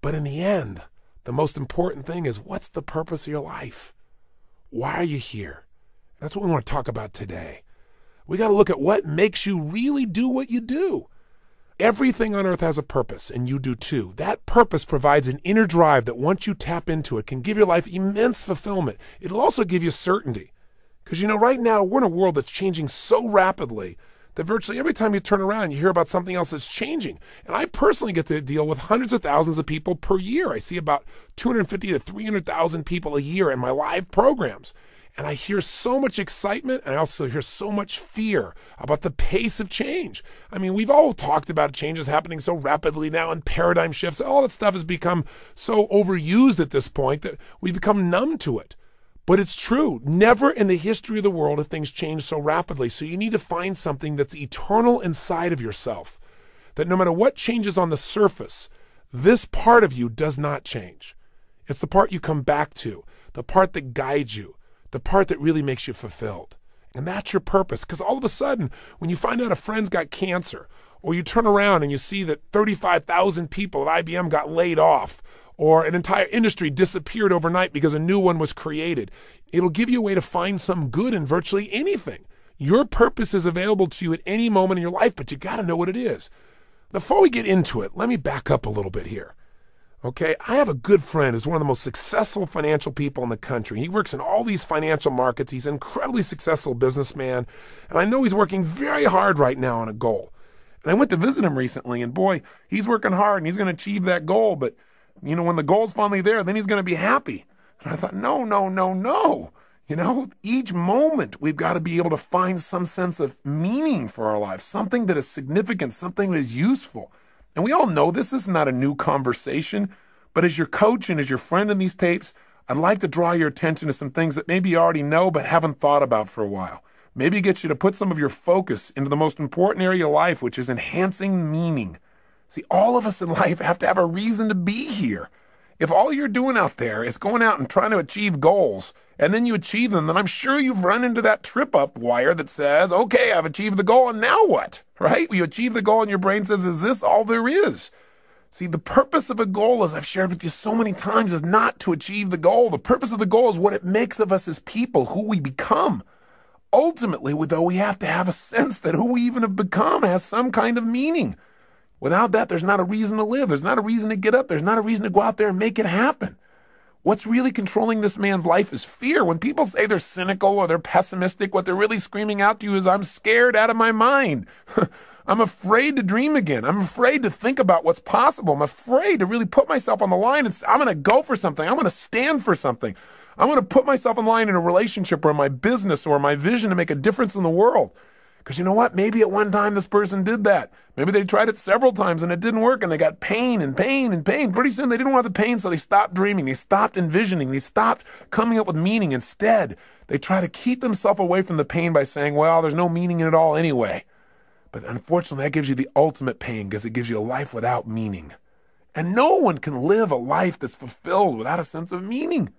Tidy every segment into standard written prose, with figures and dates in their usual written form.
But in the end, the most important thing is, what's the purpose of your life? Why are you here? That's what we want to talk about today. We got to look at what makes you really do what you do. Everything on earth has a purpose, and you do too. That purpose provides an inner drive that once you tap into it can give your life immense fulfillment. It'll also give you certainty. Because right now we're in a world that's changing so rapidly that virtually every time you turn around, you hear about something else that's changing. And I personally get to deal with hundreds of thousands of people per year. I see about 250 to 300,000 people a year in my live programs. And I hear so much excitement, and I also hear so much fear about the pace of change. I mean, we've all talked about changes happening so rapidly now and paradigm shifts. All that stuff has become so overused at this point that we become numb to it. But it's true. Never in the history of the world have things changed so rapidly. So you need to find something that's eternal inside of yourself, that no matter what changes on the surface, this part of you does not change. It's the part you come back to, the part that guides you, the part that really makes you fulfilled. And that's your purpose. Because all of a sudden, when you find out a friend's got cancer, or you turn around and you see that 35,000 people at IBM got laid off, or an entire industry disappeared overnight because a new one was created, it'll give you a way to find some good in virtually anything. Your purpose is available to you at any moment in your life, but you got to know what it is. Before we get into it, let me back up a little bit here. Okay, I have a good friend who's one of the most successful financial people in the country. He works in all these financial markets. He's an incredibly successful businessman. And I know he's working very hard right now on a goal. And I went to visit him recently, and boy, he's working hard and he's going to achieve that goal. But, when the goal's finally there, then he's going to be happy. And I thought, no. Each moment we've got to be able to find some sense of meaning for our lives, something that is significant, something that is useful. And we all know this is not a new conversation, but as your coach and as your friend in these tapes, I'd like to draw your attention to some things that maybe you already know but haven't thought about for a while. Maybe get you to put some of your focus into the most important area of life, which is enhancing meaning. See, all of us in life have to have a reason to be here. If all you're doing out there is going out and trying to achieve goals, and then you achieve them, then I'm sure you've run into that trip-up wire that says, okay, I've achieved the goal, and now what? Right? You achieve the goal, and your brain says, is this all there is? See, the purpose of a goal, as I've shared with you so many times, is not to achieve the goal. The purpose of the goal is what it makes of us as people, who we become. Ultimately, though, we have to have a sense that who we even have become has some kind of meaning. Without that, there's not a reason to live. There's not a reason to get up. There's not a reason to go out there and make it happen. What's really controlling this man's life is fear. When people say they're cynical or they're pessimistic, what they're really screaming out to you is, I'm scared out of my mind. I'm afraid to dream again. I'm afraid to think about what's possible. I'm afraid to really put myself on the line and say, I'm going to go for something. I'm going to stand for something. I'm going to put myself on the line in a relationship or my business or my vision to make a difference in the world. Because you know what? Maybe at one time this person did that. Maybe they tried it several times and it didn't work and they got pain and pain and pain. Pretty soon they didn't want the pain, so they stopped dreaming. They stopped envisioning. They stopped coming up with meaning. Instead, they try to keep themselves away from the pain by saying, well, there's no meaning in it all anyway. But unfortunately, that gives you the ultimate pain because it gives you a life without meaning. And no one can live a life that's fulfilled without a sense of meaning.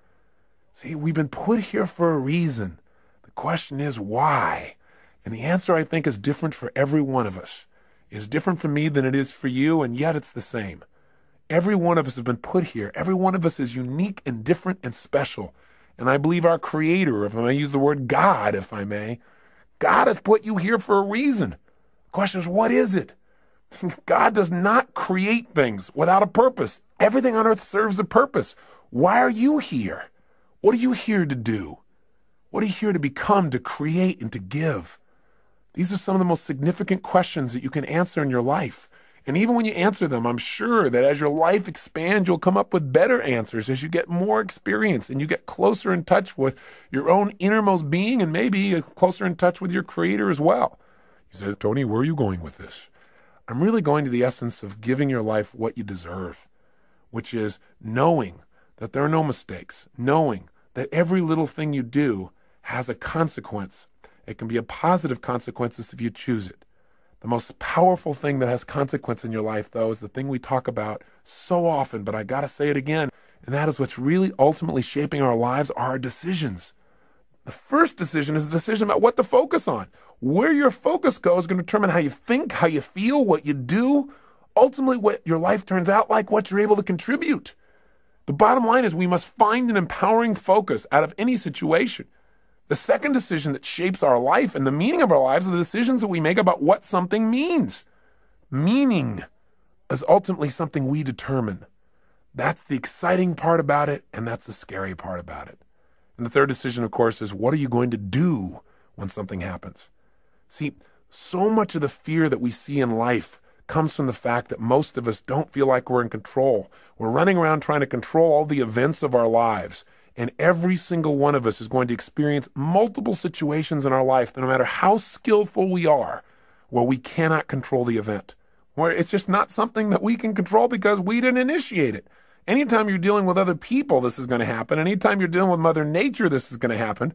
See, we've been put here for a reason. The question is why? And the answer, I think, is different for every one of us. It's different for me than it is for you, and yet it's the same. Every one of us has been put here. Every one of us is unique and different and special. And I believe our Creator, if I may use the word God, if I may, God has put you here for a reason. The question is, what is it? God does not create things without a purpose. Everything on earth serves a purpose. Why are you here? What are you here to do? What are you here to become, to create, and to give? These are some of the most significant questions that you can answer in your life. And even when you answer them, I'm sure that as your life expands, you'll come up with better answers as you get more experience and you get closer in touch with your own innermost being and maybe closer in touch with your Creator as well. You say, Tony, where are you going with this? I'm really going to the essence of giving your life what you deserve, which is knowing that there are no mistakes, knowing that every little thing you do has a consequence. It can be a positive consequences if you choose it. The most powerful thing that has consequence in your life, though, is the thing we talk about so often, but I got to say it again, and that is what's really ultimately shaping our lives are our decisions. The first decision is the decision about what to focus on. Where your focus goes is going to determine how you think, how you feel, what you do. ultimately what your life turns out like, what you're able to contribute. The bottom line is we must find an empowering focus out of any situation. The second decision that shapes our life and the meaning of our lives are the decisions that we make about what something means. Meaning is ultimately something we determine. That's the exciting part about it, and that's the scary part about it. And the third decision, of course, is what are you going to do when something happens? See, so much of the fear that we see in life comes from the fact that most of us don't feel like we're in control. We're running around trying to control all the events of our lives. And every single one of us is going to experience multiple situations in our life that no matter how skillful we are, where we cannot control the event, where it's just not something that we can control because we didn't initiate it. Anytime you're dealing with other people, this is going to happen. Anytime you're dealing with Mother Nature, this is going to happen.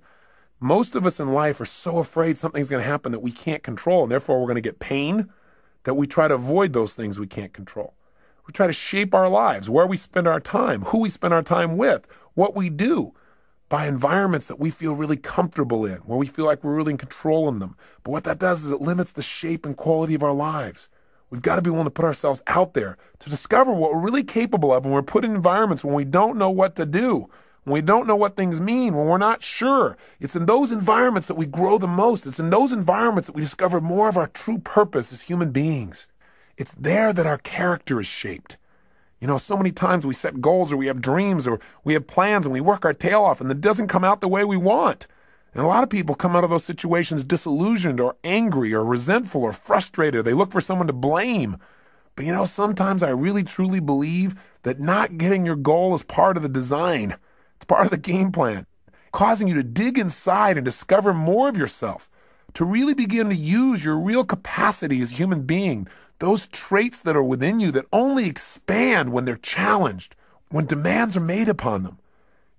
Most of us in life are so afraid something's going to happen that we can't control, and therefore we're going to get pain, that we try to avoid those things we can't control. We try to shape our lives, where we spend our time, who we spend our time with, what we do, by environments that we feel really comfortable in, where we feel like we're really in control in them. But what that does is it limits the shape and quality of our lives. We've got to be willing to put ourselves out there to discover what we're really capable of when we're put in environments when we don't know what to do, when we don't know what things mean, when we're not sure. It's in those environments that we grow the most. It's in those environments that we discover more of our true purpose as human beings. It's there that our character is shaped. You know, so many times we set goals or we have dreams or we have plans and we work our tail off and it doesn't come out the way we want. And a lot of people come out of those situations disillusioned or angry or resentful or frustrated. They look for someone to blame. But you know, sometimes I really truly believe that not getting your goal is part of the design. It's part of the game plan, causing you to dig inside and discover more of yourself, to really begin to use your real capacity as a human being, those traits that are within you that only expand when they're challenged, when demands are made upon them.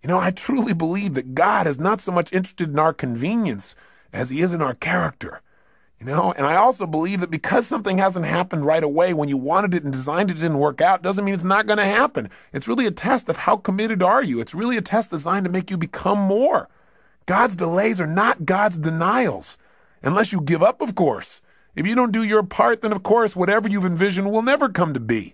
You know, I truly believe that God is not so much interested in our convenience as he is in our character. You know, and I also believe that because something hasn't happened right away when you wanted it and designed it didn't work out, doesn't mean it's not going to happen. It's really a test of how committed are you. It's really a test designed to make you become more. God's delays are not God's denials, unless you give up, of course. If you don't do your part, then of course, whatever you've envisioned will never come to be.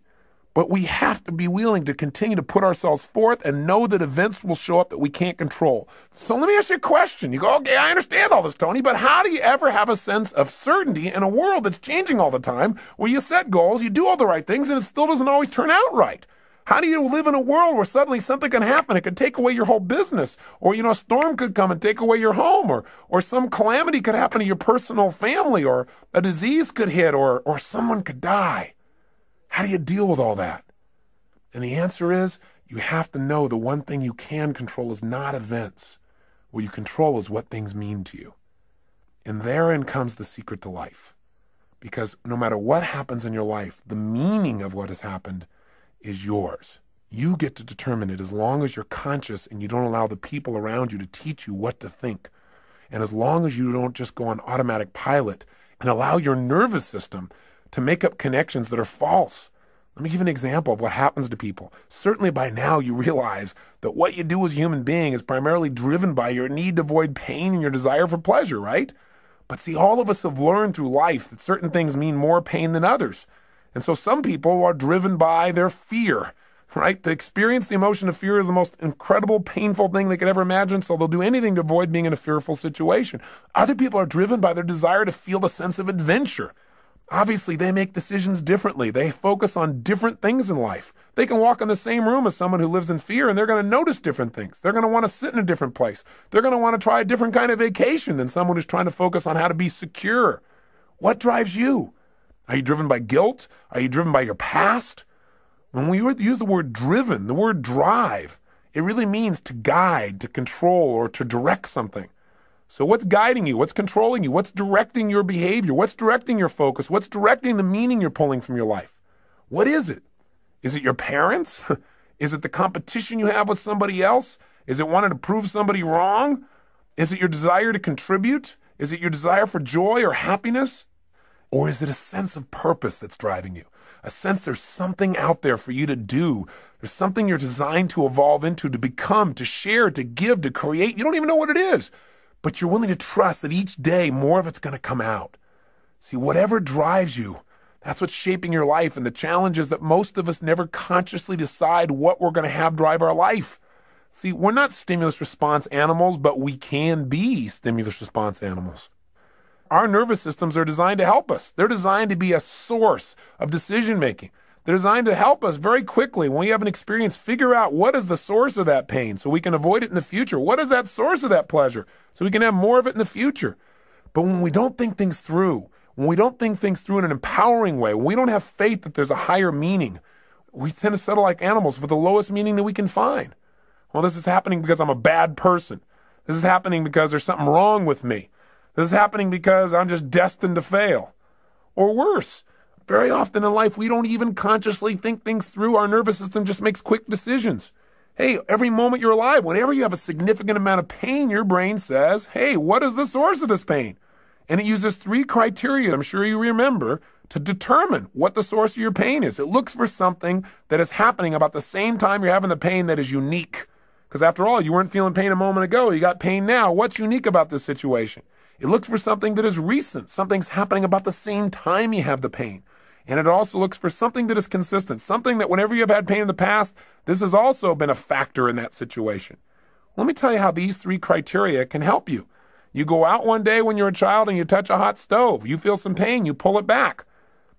But we have to be willing to continue to put ourselves forth and know that events will show up that we can't control. So let me ask you a question. You go, okay, I understand all this, Tony, but how do you ever have a sense of certainty in a world that's changing all the time, where you set goals, you do all the right things, and it still doesn't always turn out right? How do you live in a world where suddenly something can happen? It could take away your whole business, or, you know, a storm could come and take away your home, or some calamity could happen to your personal family, or a disease could hit, or someone could die. How do you deal with all that? And the answer is, you have to know the one thing you can control is not events. What you control is what things mean to you. And therein comes the secret to life. Because no matter what happens in your life, the meaning of what has happened is yours. You get to determine it as long as you're conscious and you don't allow the people around you to teach you what to think. And as long as you don't just go on automatic pilot and allow your nervous system to make up connections that are false. Let me give you an example of what happens to people. Certainly by now you realize that what you do as a human being is primarily driven by your need to avoid pain and your desire for pleasure, right? But see, all of us have learned through life that certain things mean more pain than others. And so some people are driven by their fear, right? To experience the emotion of fear is the most incredible, painful thing they could ever imagine, so they'll do anything to avoid being in a fearful situation. Other people are driven by their desire to feel the sense of adventure. Obviously, they make decisions differently. They focus on different things in life. They can walk in the same room as someone who lives in fear, and they're going to notice different things. They're going to want to sit in a different place. They're going to want to try a different kind of vacation than someone who's trying to focus on how to be secure. What drives you? Are you driven by guilt? Are you driven by your past? When we use the word driven, the word drive, it really means to guide, to control, or to direct something. So what's guiding you? What's controlling you? What's directing your behavior? What's directing your focus? What's directing the meaning you're pulling from your life? What is it? Is it your parents? Is it the competition you have with somebody else? Is it wanting to prove somebody wrong? Is it your desire to contribute? Is it your desire for joy or happiness? Or is it a sense of purpose that's driving you? A sense there's something out there for you to do. There's something you're designed to evolve into, to become, to share, to give, to create. You don't even know what it is. But you're willing to trust that each day more of it's going to come out. See, whatever drives you, That's what's shaping your life. And the challenge is that most of us never consciously decide what we're going to have drive our life. See, we're not stimulus response animals, but we can be stimulus response animals. Our nervous systems are designed to help us. They're designed to be a source of decision making. They're designed to help us very quickly when we have an experience, figure out what is the source of that pain so we can avoid it in the future. What is that source of that pleasure so we can have more of it in the future? But when we don't think things through, when we don't think things through in an empowering way, when we don't have faith that there's a higher meaning, we tend to settle like animals for the lowest meaning that we can find. Well, this is happening because I'm a bad person. This is happening because there's something wrong with me. This is happening because I'm just destined to fail. Or worse, very often in life, we don't even consciously think things through. Our nervous system just makes quick decisions. Hey, every moment you're alive, whenever you have a significant amount of pain, your brain says, hey, what is the source of this pain? And it uses 3 criteria, I'm sure you remember, to determine what the source of your pain is. It looks for something that is happening about the same time you're having the pain that is unique. Because after all, you weren't feeling pain a moment ago. You got pain now. What's unique about this situation? It looks for something that is recent. Something's happening about the same time you have the pain. And it also looks for something that is consistent. Something that whenever you've had pain in the past, this has also been a factor in that situation. Let me tell you how these 3 criteria can help you. You go out one day when you're a child and you touch a hot stove. You feel some pain. You pull it back.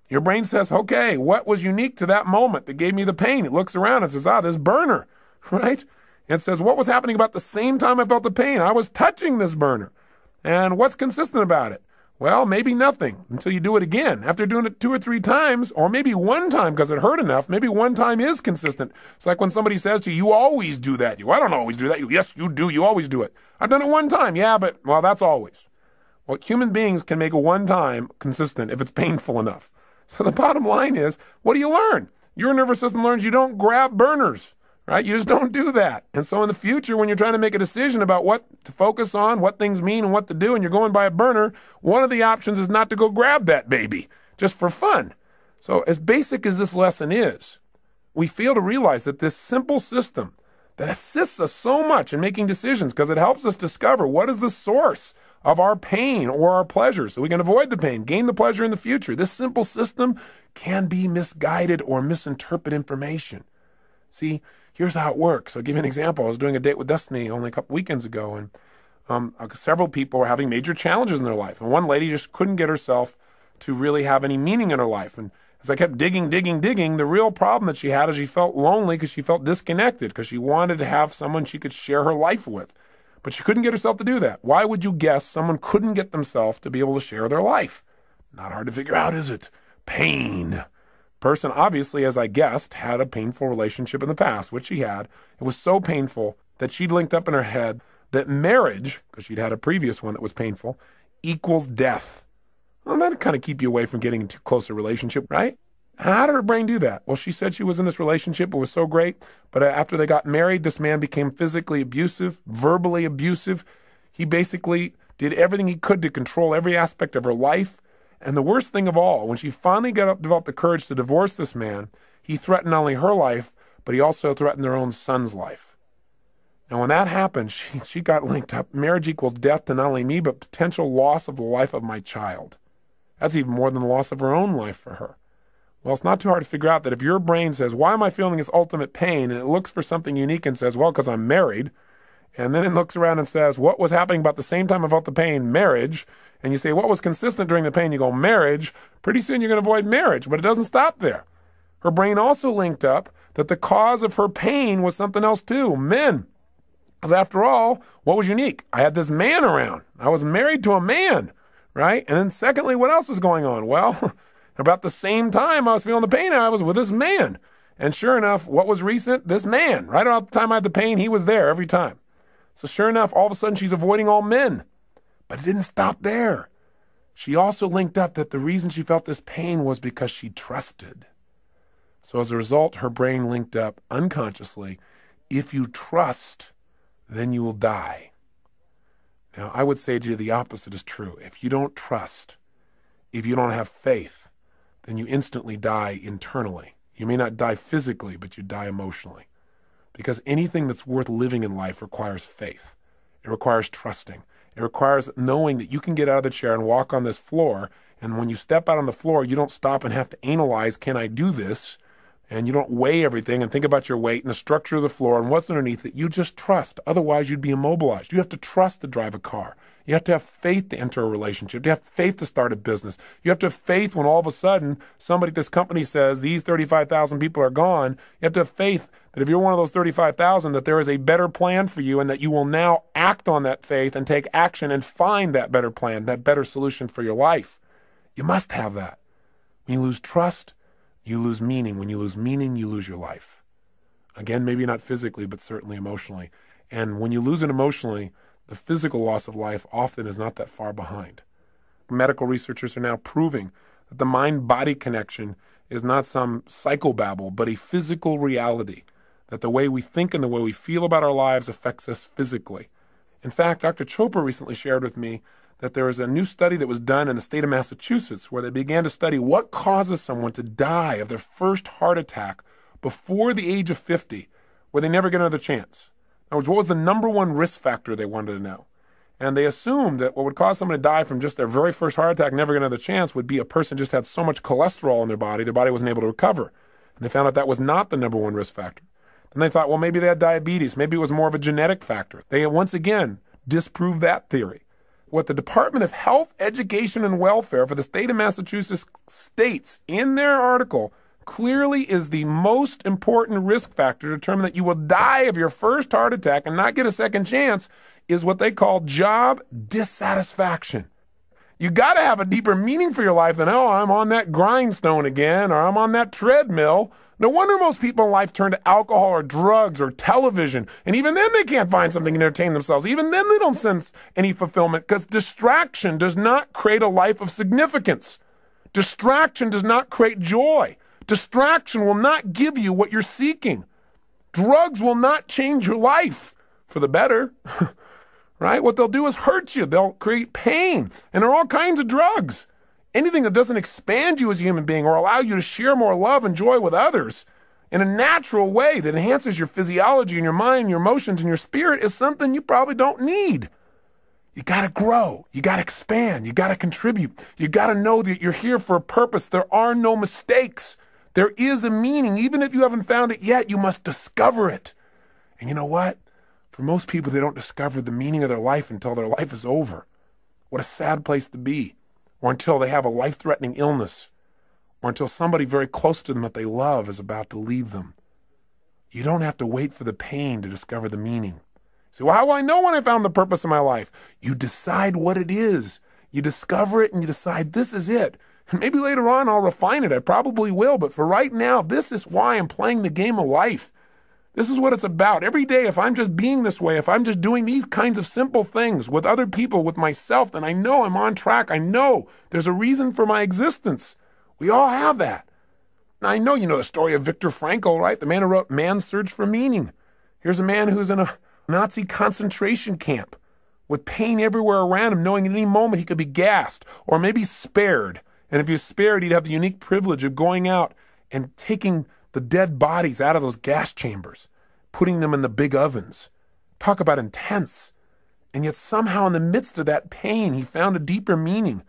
Your brain says, okay, what was unique to that moment that gave me the pain? It looks around and says, this burner, right? And says, what was happening about the same time I felt the pain? I was touching this burner. And what's consistent about it? Well, maybe nothing until you do it again. After doing it 2 or 3 times, or maybe one time because it hurt enough, maybe one time is consistent. It's like when somebody says to you, you always do that. I don't always do that. Yes, you do. You always do it. I've done it one time. Yeah, but, well, that's always. Well, human beings can make a one time consistent if it's painful enough. So the bottom line is, what do you learn? Your nervous system learns you don't grab burners. Right? You just don't do that. And so in the future, when you're trying to make a decision about what to focus on, what things mean and what to do, and you're going by a burner, one of the options is not to go grab that baby, just for fun. So as basic as this lesson is, we fail to realize that this simple system that assists us so much in making decisions because it helps us discover what is the source of our pain or our pleasure so we can avoid the pain, gain the pleasure in the future. This simple system can be misguided or misinterpret information. See, here's how it works. I'll give you an example. I was doing a date with Destiny only a couple weekends ago, and several people were having major challenges in their life. And one lady just couldn't get herself to really have any meaning in her life. And as I kept digging, the real problem that she had is she felt lonely because she felt disconnected because she wanted to have someone she could share her life with. But she couldn't get herself to do that. Why would you guess someone couldn't get themselves to be able to share their life? Not hard to figure out, is it? Pain. Person obviously, as I guessed, had a painful relationship in the past, which she had. It was so painful that she'd linked up in her head that marriage, because she'd had a previous one that was painful, equals death. Well, that'd kind of keep you away from getting into a closer relationship, right? How did her brain do that? Well, she said she was in this relationship. It was so great. But after they got married, this man became physically abusive, verbally abusive. He basically did everything he could to control every aspect of her life. And the worst thing of all, when she finally developed the courage to divorce this man, he threatened not only her life, but he also threatened their own son's life. And when that happened, she got linked up. Marriage equals death to not only me, but potential loss of the life of my child. That's even more than the loss of her own life for her. Well, it's not too hard to figure out that if your brain says, why am I feeling this ultimate pain? And it looks for something unique and says, well, because I'm married. And then it looks around and says, what was happening about the same time I felt the pain? Marriage. And you say, what was consistent during the pain? You go, marriage. Pretty soon you're going to avoid marriage, but it doesn't stop there. Her brain also linked up that the cause of her pain was something else too, men. Because after all, what was unique? I had this man around. I was married to a man, right? And then secondly, what else was going on? Well, about the same time I was feeling the pain, I was with this man. And sure enough, what was recent? This man. Right around the time I had the pain, he was there every time. So sure enough, all of a sudden she's avoiding all men. But it didn't stop there. She also linked up that the reason she felt this pain was because she trusted. So as a result, her brain linked up unconsciously, if you trust, then you will die. Now, I would say to you the opposite is true. If you don't trust, if you don't have faith, then you instantly die internally. You may not die physically, but you die emotionally. Because anything that's worth living in life requires faith. It requires trusting. It requires knowing that you can get out of the chair and walk on this floor. And when you step out on the floor, you don't stop and have to analyze, can I do this? And you don't weigh everything and think about your weight and the structure of the floor and what's underneath it. You just trust. Otherwise, you'd be immobilized. You have to trust to drive a car. You have to have faith to enter a relationship. You have faith to start a business. You have to have faith when all of a sudden somebody at this company says these 35,000 people are gone. You have to have faith that if you're one of those 35,000, that there is a better plan for you and that you will now act on that faith and take action and find that better plan, that better solution for your life. You must have that. When you lose trust, you lose meaning. When you lose meaning, you lose your life. Again, maybe not physically, but certainly emotionally. And when you lose it emotionally, the physical loss of life often is not that far behind. Medical researchers are now proving that the mind-body connection is not some psychobabble, but a physical reality, that the way we think and the way we feel about our lives affects us physically. In fact, Dr. Chopra recently shared with me that there is a new study that was done in the state of Massachusetts where they began to study what causes someone to die of their first heart attack before the age of 50, where they never get another chance. In other words, what was the number one risk factor they wanted to know? And they assumed that what would cause someone to die from just their very first heart attack, never get another chance, would be a person just had so much cholesterol in their body wasn't able to recover. And they found out that was not the number one risk factor. Then they thought, well, maybe they had diabetes. Maybe it was more of a genetic factor. They once again disproved that theory. What the Department of Health, Education, and Welfare for the state of Massachusetts states in their article clearly is the most important risk factor to determine that you will die of your first heart attack and not get a second chance is what they call job dissatisfaction. You got to have a deeper meaning for your life than, oh, I'm on that grindstone again, or I'm on that treadmill. No wonder most people in life turn to alcohol or drugs or television. And even then they can't find something to entertain themselves. Even then they don't sense any fulfillment because distraction does not create a life of significance. Distraction does not create joy. Distraction will not give you what you're seeking. Drugs will not change your life for the better. Right? What they'll do is hurt you. They'll create pain. And there are all kinds of drugs. Anything that doesn't expand you as a human being or allow you to share more love and joy with others in a natural way that enhances your physiology and your mind, your emotions, and your spirit is something you probably don't need. You got to grow. You got to expand. You got to contribute. You got to know that you're here for a purpose. There are no mistakes. There is a meaning. Even if you haven't found it yet, you must discover it. And you know what? For most people, they don't discover the meaning of their life until their life is over. What a sad place to be. Or until they have a life-threatening illness. Or until somebody very close to them that they love is about to leave them. You don't have to wait for the pain to discover the meaning. So, well, how will I know when I found the purpose of my life? You decide what it is. You discover it and you decide this is it. And maybe later on I'll refine it. I probably will. But for right now, this is why I'm playing the game of life. This is what it's about. Every day, if I'm just being this way, if I'm just doing these kinds of simple things with other people, with myself, then I know I'm on track. I know there's a reason for my existence. We all have that. Now, I know you know the story of Viktor Frankl, right? The man who wrote Man's Search for Meaning. Here's a man who's in a Nazi concentration camp with pain everywhere around him, knowing at any moment he could be gassed or maybe spared. And if he was spared, he'd have the unique privilege of going out and taking the dead bodies out of those gas chambers, putting them in the big ovens. Talk about intense. And yet somehow in the midst of that pain, he found a deeper meaning.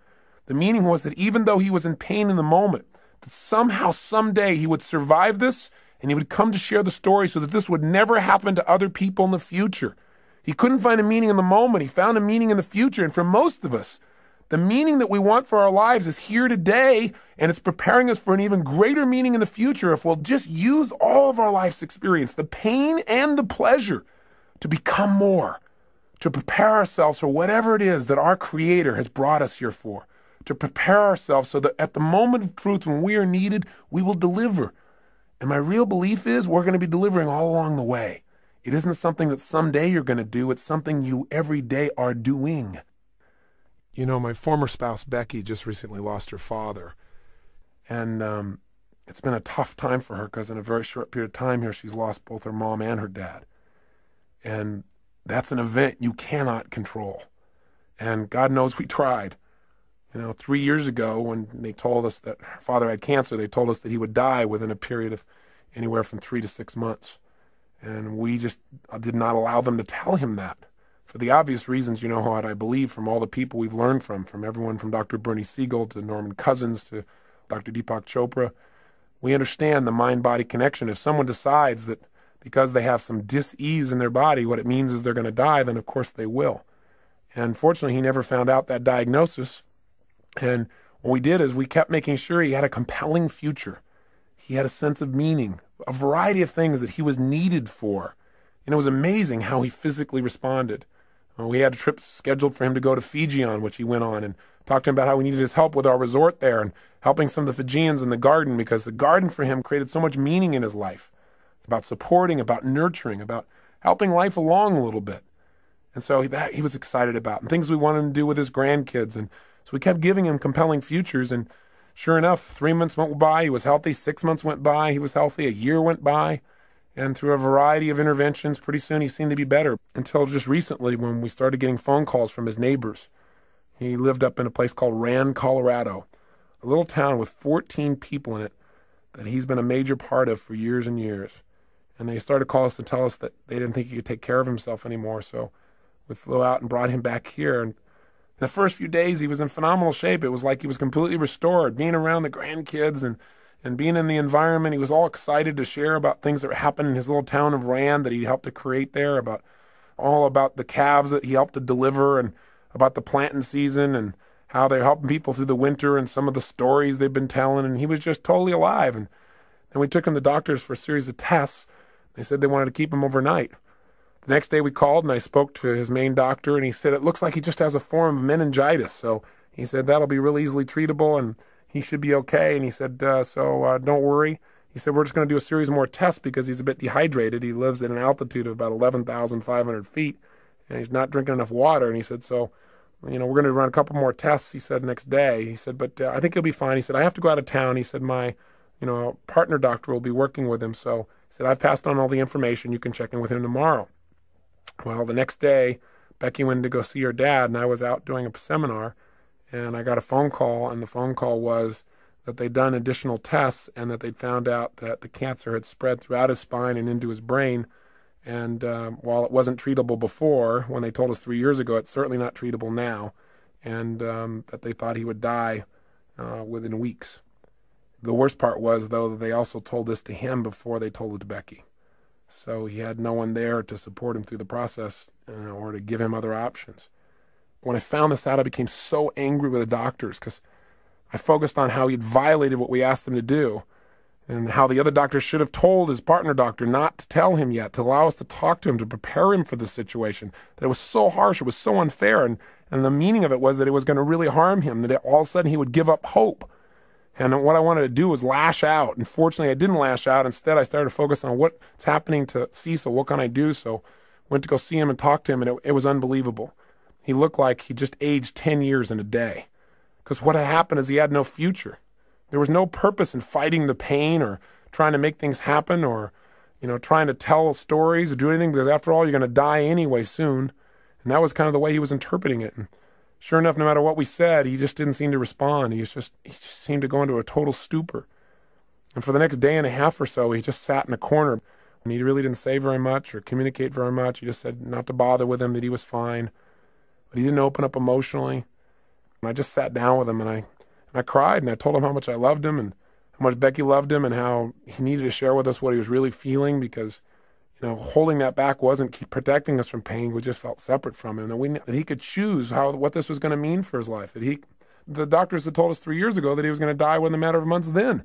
The meaning was that even though he was in pain in the moment, that somehow, someday he would survive this and he would come to share the story so that this would never happen to other people in the future. He couldn't find a meaning in the moment. He found a meaning in the future. And for most of us, the meaning that we want for our lives is here today, and it's preparing us for an even greater meaning in the future if we'll just use all of our life's experience, the pain and the pleasure, to become more, to prepare ourselves for whatever it is that our Creator has brought us here for, to prepare ourselves so that at the moment of truth when we are needed, we will deliver. And my real belief is we're going to be delivering all along the way. It isn't something that someday you're going to do. It's something you every day are doing. You know, my former spouse, Becky, just recently lost her father. And it's been a tough time for her because in a very short period of time here, she's lost both her mom and her dad. And that's an event you cannot control. And God knows we tried. You know, 3 years ago when they told us that her father had cancer, they told us that he would die within a period of anywhere from 3 to 6 months. And we just did not allow them to tell him that. For the obvious reasons, you know what I believe from all the people we've learned from everyone from Dr. Bernie Siegel to Norman Cousins to Dr. Deepak Chopra. We understand the mind-body connection. If someone decides that because they have some dis-ease in their body, what it means is they're going to die, then of course they will. And fortunately, he never found out that diagnosis. And what we did is we kept making sure he had a compelling future. He had a sense of meaning, a variety of things that he was needed for. And it was amazing how he physically responded. We had a trip scheduled for him to go to Fiji on, which he went on, and talked to him about how we needed his help with our resort there and helping some of the Fijians in the garden, because the garden for him created so much meaning in his life. It's about supporting, about nurturing, about helping life along a little bit. And so he was excited about, and things we wanted him to do with his grandkids. And so we kept giving him compelling futures. And sure enough, 3 months went by, he was healthy. 6 months went by, he was healthy. A year went by. And through a variety of interventions, pretty soon he seemed to be better, until just recently when we started getting phone calls from his neighbors. He lived up in a place called Rand, Colorado, a little town with 14 people in it that he's been a major part of for years and years. And they started to call us to tell us that they didn't think he could take care of himself anymore. So we flew out and brought him back here. And the first few days he was in phenomenal shape. It was like he was completely restored, being around the grandkids and being in the environment. He was all excited to share about things that happened in his little town of Rand that he helped to create there, about the calves that he helped to deliver, and about the planting season and how they're helping people through the winter and some of the stories they've been telling. And he was just totally alive. And then we took him to doctors for a series of tests. They said they wanted to keep him overnight. The next day we called and I spoke to his main doctor, and he said it looks like he just has a form of meningitis. So he said that'll be real easily treatable and he should be okay. And he said, don't worry. He said, we're just going to do a series more tests because he's a bit dehydrated. He lives at an altitude of about 11,500 feet and he's not drinking enough water. And he said, so, we're going to run a couple more tests, he said, next day. He said, but I think he'll be fine. He said, I have to go out of town. He said, my, partner doctor will be working with him. So he said, I've passed on all the information. You can check in with him tomorrow. Well, the next day, Becky went to go see her dad, and I was out doing a seminar, and I got a phone call, and the phone call was that they'd done additional tests and that they'd found out that the cancer had spread throughout his spine and into his brain. And while it wasn't treatable before, when they told us 3 years ago, it's certainly not treatable now, and that they thought he would die within weeks. The worst part was, though, that they also told this to him before they told it to Becky. So he had no one there to support him through the process or to give him other options. When I found this out, I became so angry with the doctors because I focused on how he'd violated what we asked him to do and how the other doctor should have told his partner doctor not to tell him yet, to allow us to talk to him, to prepare him for the situation. That it was so harsh, it was so unfair, and the meaning of it was that it was going to really harm him, that all of a sudden he would give up hope. And what I wanted to do was lash out. And fortunately, I didn't lash out. Instead, I started to focus on what's happening to Cecil. What can I do? So went to go see him and talk to him, and it was unbelievable. He looked like he just aged 10 years in a day. Because what had happened is he had no future. There was no purpose in fighting the pain or trying to make things happen or, trying to tell stories or do anything, because after all, you're going to die anyway soon. And that was kind of the way he was interpreting it. And sure enough, no matter what we said, he just didn't seem to respond. He just seemed to go into a total stupor. And for the next day and a half or so, he just sat in a corner. And he really didn't say very much or communicate very much. He just said not to bother with him, that he was fine. But he didn't open up emotionally. And I just sat down with him and I cried, and I told him how much I loved him and how much Becky loved him and how he needed to share with us what he was really feeling, because holding that back wasn't protecting us from pain. We just felt separate from him. That he could choose what this was going to mean for his life. The doctors had told us 3 years ago that he was going to die within a matter of months then.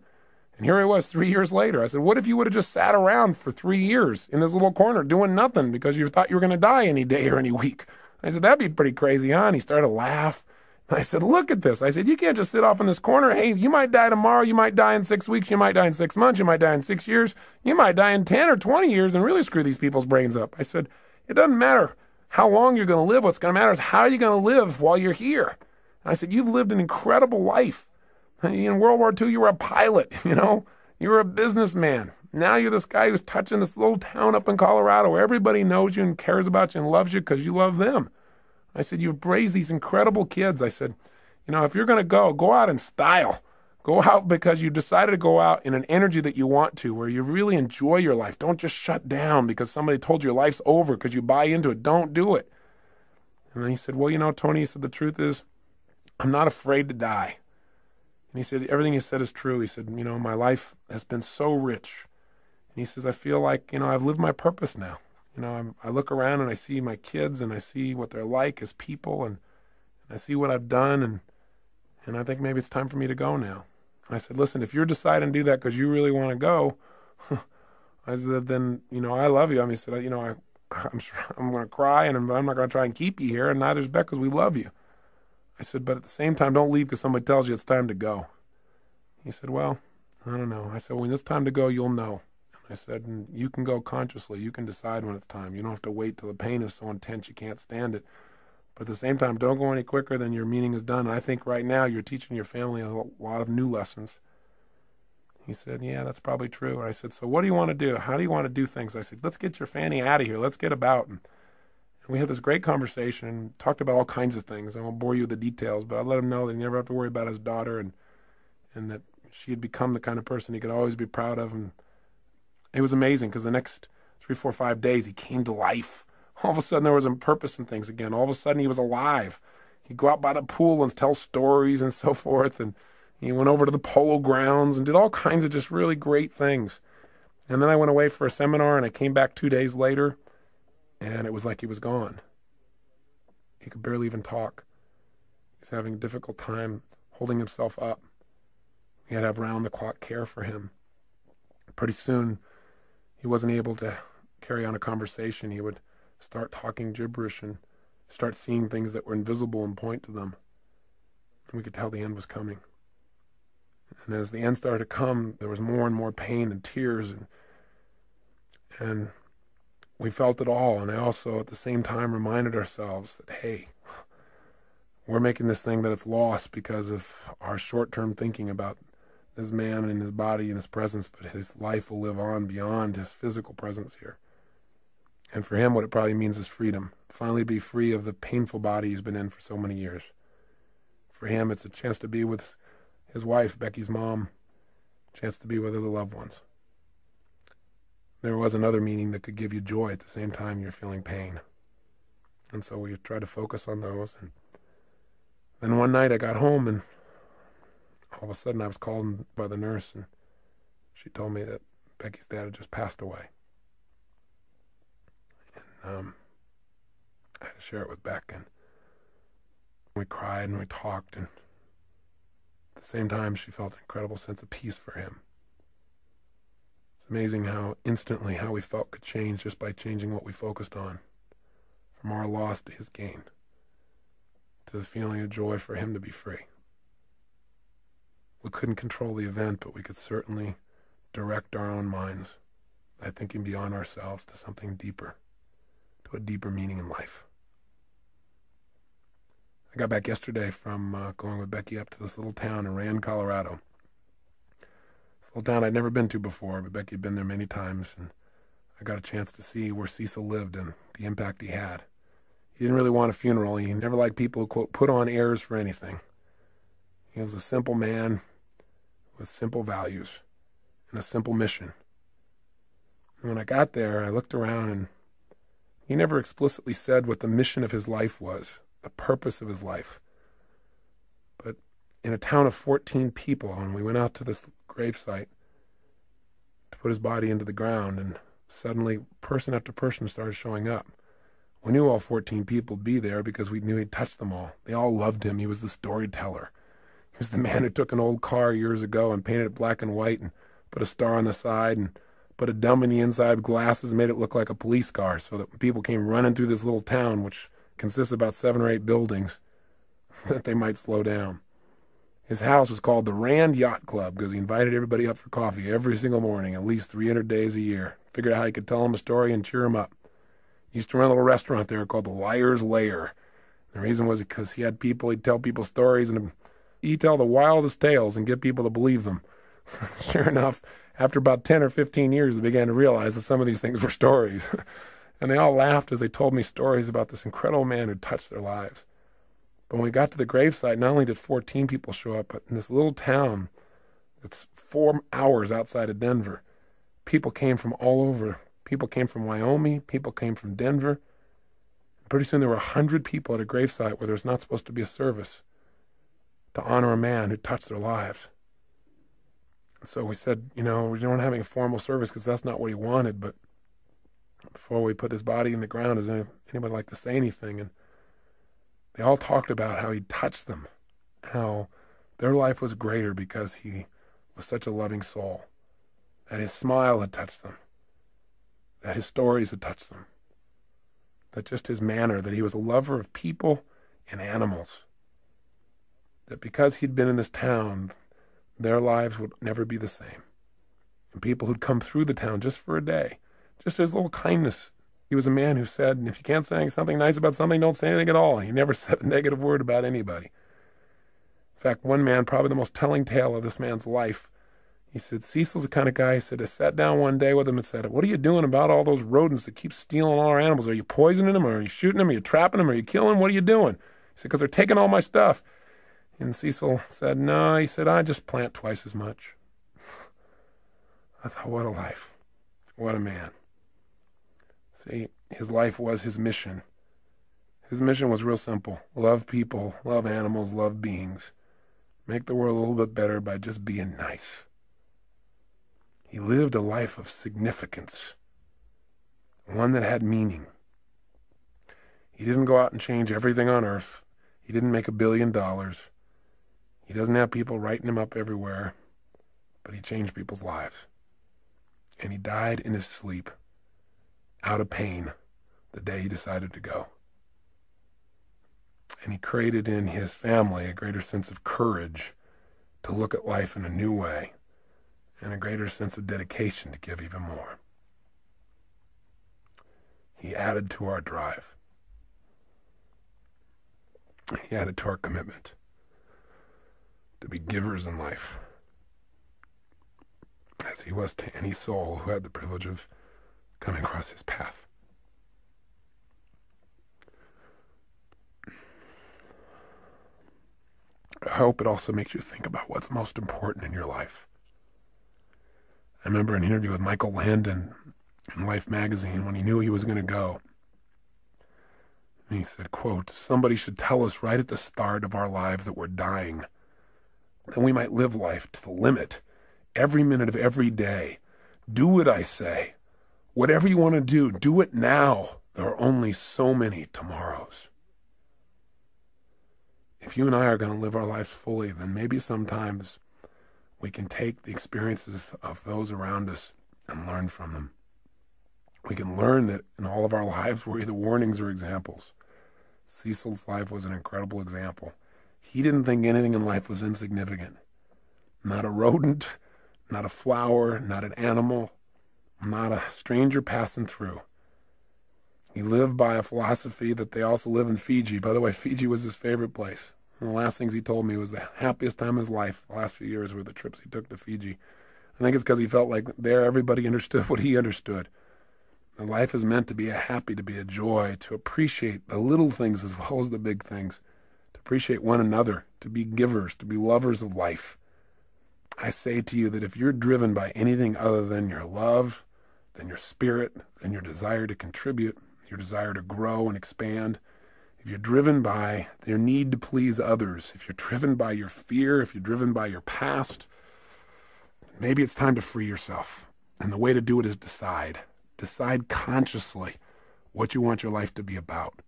And here he was 3 years later. I said, what if you would have just sat around for 3 years in this little corner doing nothing because you thought you were going to die any day or any week? I said, that'd be pretty crazy, huh? And he started to laugh. I said, look at this. I said, you can't just sit off in this corner. Hey, you might die tomorrow. You might die in 6 weeks. You might die in 6 months. You might die in 6 years. You might die in 10 or 20 years and really screw these people's brains up. I said, it doesn't matter how long you're going to live. What's going to matter is how you're going to live while you're here. And I said, you've lived an incredible life. In World War II, you were a pilot, You were a businessman. Now you're this guy who's touching this little town up in Colorado where everybody knows you and cares about you and loves you because you love them. I said, you've raised these incredible kids. I said, if you're going to go out in style. Go out because you decided to go out in an energy that you want to, where you really enjoy your life. Don't just shut down because somebody told you your life's over because you buy into it. Don't do it. And then he said, well, Tony, he said, the truth is, I'm not afraid to die. And he said, everything you said is true. He said, my life has been so rich. And he says, I feel like, I've lived my purpose now. I look around and I see my kids and I see what they're like as people and I see what I've done and I think maybe it's time for me to go now. And I said, listen, if you're deciding to do that because you really want to go, I said, then, I love you. He said, I'm sure I'm going to cry and I'm not going to try and keep you here, and neither is Beck, because we love you. I said, but at the same time, don't leave because somebody tells you it's time to go. He said, well, I don't know. I said, when it's time to go, you'll know. I said, and you can go consciously. You can decide when it's time. You don't have to wait till the pain is so intense you can't stand it. But at the same time, don't go any quicker than your meaning is done. And I think right now you're teaching your family a lot of new lessons. He said, yeah, that's probably true. And I said, so what do you want to do? How do you want to do things? I said, let's get your fanny out of here. Let's get about. And we had this great conversation and talked about all kinds of things. I won't bore you with the details, but I let him know that he never have to worry about his daughter and that she had become the kind of person he could always be proud of. And it was amazing because the next 3, 4, 5 days he came to life. All of a sudden there was a purpose in things again. All of a sudden he was alive. He'd go out by the pool and tell stories and so forth. And he went over to the polo grounds and did all kinds of just really great things. And then I went away for a seminar and I came back 2 days later and it was like he was gone. He could barely even talk. He's having a difficult time holding himself up. We had to have round-the-clock care for him. Pretty soon, he wasn't able to carry on a conversation. He would start talking gibberish and start seeing things that were invisible and point to them. And we could tell the end was coming. And as the end started to come, there was more and more pain and tears. And we felt it all. And I also, at the same time, reminded ourselves that, hey, we're making this thing that it's lost because of our short-term thinking about this man and his body and his presence, but his life will live on beyond his physical presence here. And for him, what it probably means is freedom. Finally be free of the painful body he's been in for so many years. For him, it's a chance to be with his wife, Becky's mom, a chance to be with other loved ones. There was another meaning that could give you joy at the same time you're feeling pain. And so we tried to focus on those. And then one night I got home and all of a sudden I was called by the nurse and she told me that Becky's dad had just passed away. And I had to share it with Beck, and we cried and we talked, and at the same time she felt an incredible sense of peace for him. It's amazing how instantly how we felt could change just by changing what we focused on, from our loss to his gain, to the feeling of joy for him to be free. We couldn't control the event, but we could certainly direct our own minds by thinking beyond ourselves to something deeper, to a deeper meaning in life. I got back yesterday from going with Becky up to this little town in Rand, Colorado. This little town I'd never been to before, but Becky had been there many times, and I got a chance to see where Cecil lived and the impact he had. He didn't really want a funeral. He never liked people who, quote, put on airs for anything. He was a simple man with simple values and a simple mission. And when I got there, I looked around, and he never explicitly said what the mission of his life was, the purpose of his life. But in a town of 14 people, and we went out to this gravesite to put his body into the ground, and suddenly person after person started showing up. We knew all 14 people would be there because we knew he'd touched them all. They all loved him. He was the storyteller. He was the man who took an old car years ago and painted it black and white and put a star on the side and put a dumb in the inside with glasses and made it look like a police car so that when people came running through this little town, which consists of about 7 or 8 buildings, that they might slow down. His house was called the Rand Yacht Club because he invited everybody up for coffee every single morning, at least 300 days a year. Figured out how he could tell them a story and cheer them up. He used to run a little restaurant there called the Liar's Lair. The reason was because he had people, he'd tell people stories, and he'd tell the wildest tales and get people to believe them. Sure enough, after about 10 or 15 years, they began to realize that some of these things were stories. And they all laughed as they told me stories about this incredible man who touched their lives. But when we got to the gravesite, not only did 14 people show up, but in this little town that's 4 hours outside of Denver, people came from all over. People came from Wyoming. People came from Denver. Pretty soon there were 100 people at a gravesite where there's not supposed to be a service to honor a man who touched their lives. So we said, we don't having a formal service because that's not what he wanted, but before we put his body in the ground, does anybody like to say anything? And they all talked about how he touched them, how their life was greater because he was such a loving soul, that his smile had touched them, that his stories had touched them, that just his manner, that he was a lover of people and animals, that because he'd been in this town, their lives would never be the same. And people who'd come through the town just for a day, just his little kindness. He was a man who said, if you can't say something nice about something, don't say anything at all. He never said a negative word about anybody. In fact, one man, probably the most telling tale of this man's life, he said, Cecil's the kind of guy, he said, I sat down one day with him and said, what are you doing about all those rodents that keep stealing all our animals? Are you poisoning them? Or are you shooting them? Are you trapping them? Are you killing them? What are you doing? He said, because they're taking all my stuff. And Cecil said, no, he said, I just plant twice as much. I thought, what a life. What a man. See, his life was his mission. His mission was real simple. Love people, love animals, love beings. Make the world a little bit better by just being nice. He lived a life of significance, one that had meaning. He didn't go out and change everything on earth. He didn't make $1 billion. He doesn't have people writing him up everywhere, but he changed people's lives. And he died in his sleep, out of pain, the day he decided to go. And he created in his family a greater sense of courage to look at life in a new way, and a greater sense of dedication to give even more. He added to our drive. He added to our commitment to be givers in life, as he was to any soul who had the privilege of coming across his path. I hope it also makes you think about what's most important in your life. I remember an interview with Michael Landon in Life magazine when he knew he was going to go. And he said, quote, somebody should tell us right at the start of our lives that we're dying. Then we might live life to the limit, every minute of every day. Do what I say. Whatever you want to do it now. There are only so many tomorrows. If you and I are going to live our lives fully, then maybe sometimes we can take the experiences of those around us and learn from them. We can learn that in all of our lives we're either warnings or examples. Cecil's life was an incredible example. He didn't think anything in life was insignificant. Not a rodent, not a flower, not an animal, not a stranger passing through. He lived by a philosophy that they also live in Fiji. By the way, Fiji was his favorite place. And the last things he told me was the happiest time of his life, the last few years, were the trips he took to Fiji. I think it's because he felt like there everybody understood what he understood. And life is meant to be a happy, to be a joy, to appreciate the little things as well as the big things, to appreciate one another, to be givers, to be lovers of life. I say to you that if you're driven by anything other than your love, than your spirit, than your desire to contribute, your desire to grow and expand, if you're driven by your need to please others, if you're driven by your fear, if you're driven by your past, maybe it's time to free yourself. And the way to do it is decide. Decide consciously what you want your life to be about.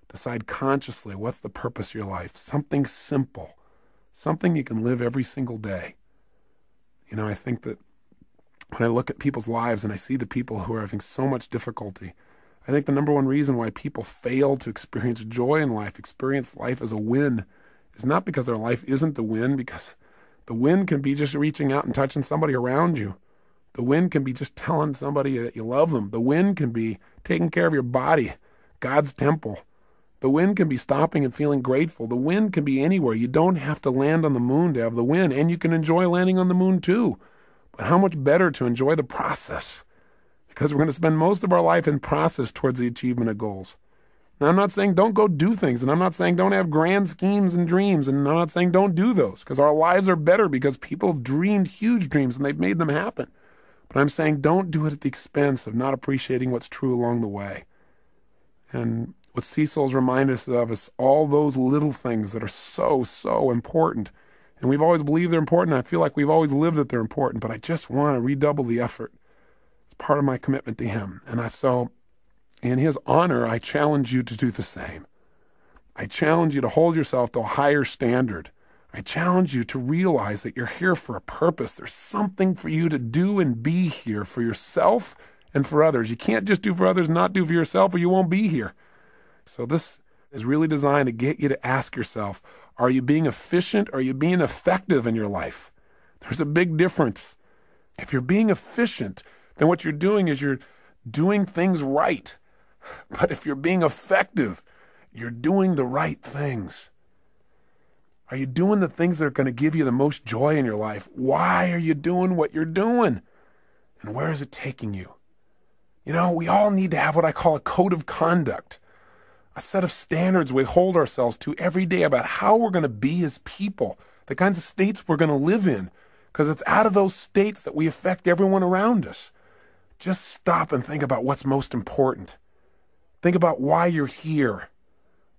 Decide consciously what's the purpose of your life. Something simple. Something you can live every single day. I think that when I look at people's lives and I see the people who are having so much difficulty, I think the number one reason why people fail to experience joy in life, experience life as a win, is not because their life isn't a win, because the win can be just reaching out and touching somebody around you. The win can be just telling somebody that you love them. The win can be taking care of your body, God's temple. The win can be stopping and feeling grateful. The win can be anywhere. You don't have to land on the moon to have the win, and you can enjoy landing on the moon too. But how much better to enjoy the process? Because we're going to spend most of our life in process towards the achievement of goals. Now, I'm not saying don't go do things, and I'm not saying don't have grand schemes and dreams, and I'm not saying don't do those, because our lives are better because people have dreamed huge dreams and they've made them happen. But I'm saying don't do it at the expense of not appreciating what's true along the way. And What Cecil's reminded us of is all those little things that are so, so important. And we've always believed they're important. I feel like we've always lived that they're important, but I just want to redouble the effort. It's part of my commitment to him. So in his honor, I challenge you to do the same. I challenge you to hold yourself to a higher standard. I challenge you to realize that you're here for a purpose. There's something for you to do and be here for yourself and for others. You can't just do for others and not do for yourself, or you won't be here. So this is really designed to get you to ask yourself, are you being efficient? Or are you being effective in your life? There's a big difference. If you're being efficient, then what you're doing is you're doing things right. But if you're being effective, you're doing the right things. Are you doing the things that are going to give you the most joy in your life? Why are you doing what you're doing? And where is it taking you? You know, we all need to have what I call a code of conduct, a set of standards we hold ourselves to every day about how we're going to be as people, the kinds of states we're going to live in, because it's out of those states that we affect everyone around us. Just stop and think about what's most important. Think about why you're here.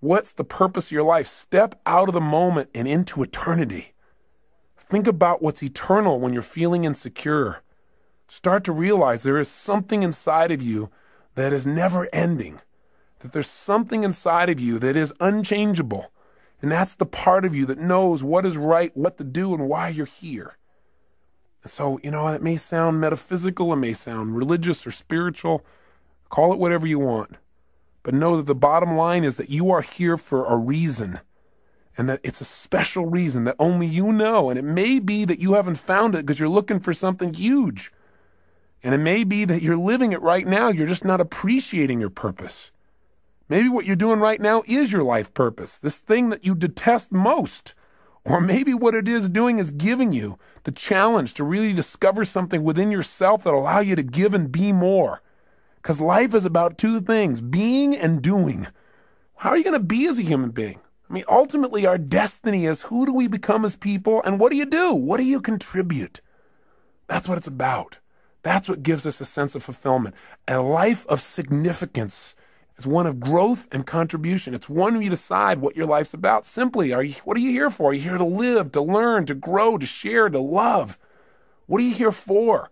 What's the purpose of your life? Step out of the moment and into eternity. Think about what's eternal when you're feeling insecure. Start to realize there is something inside of you that is never ending, that there's something inside of you that is unchangeable, and that's the part of you that knows what is right, what to do, and why you're here. And so, you know, it may sound metaphysical, it may sound religious or spiritual, call it whatever you want. But know that the bottom line is that you are here for a reason, and that it's a special reason that only you know. And it may be that you haven't found it because you're looking for something huge. And it may be that you're living it right now. You're just not appreciating your purpose. Maybe what you're doing right now is your life purpose, this thing that you detest most. Or maybe what it is doing is giving you the challenge to really discover something within yourself that allow you to give and be more. Because life is about two things, being and doing. How are you going to be as a human being? I mean, ultimately, our destiny is who do we become as people, and what do you do? What do you contribute? That's what it's about. That's what gives us a sense of fulfillment. A life of significance is one of growth and contribution. It's one where you decide what your life's about. Simply, what are you here for? Are you here to live, to learn, to grow, to share, to love? What are you here for?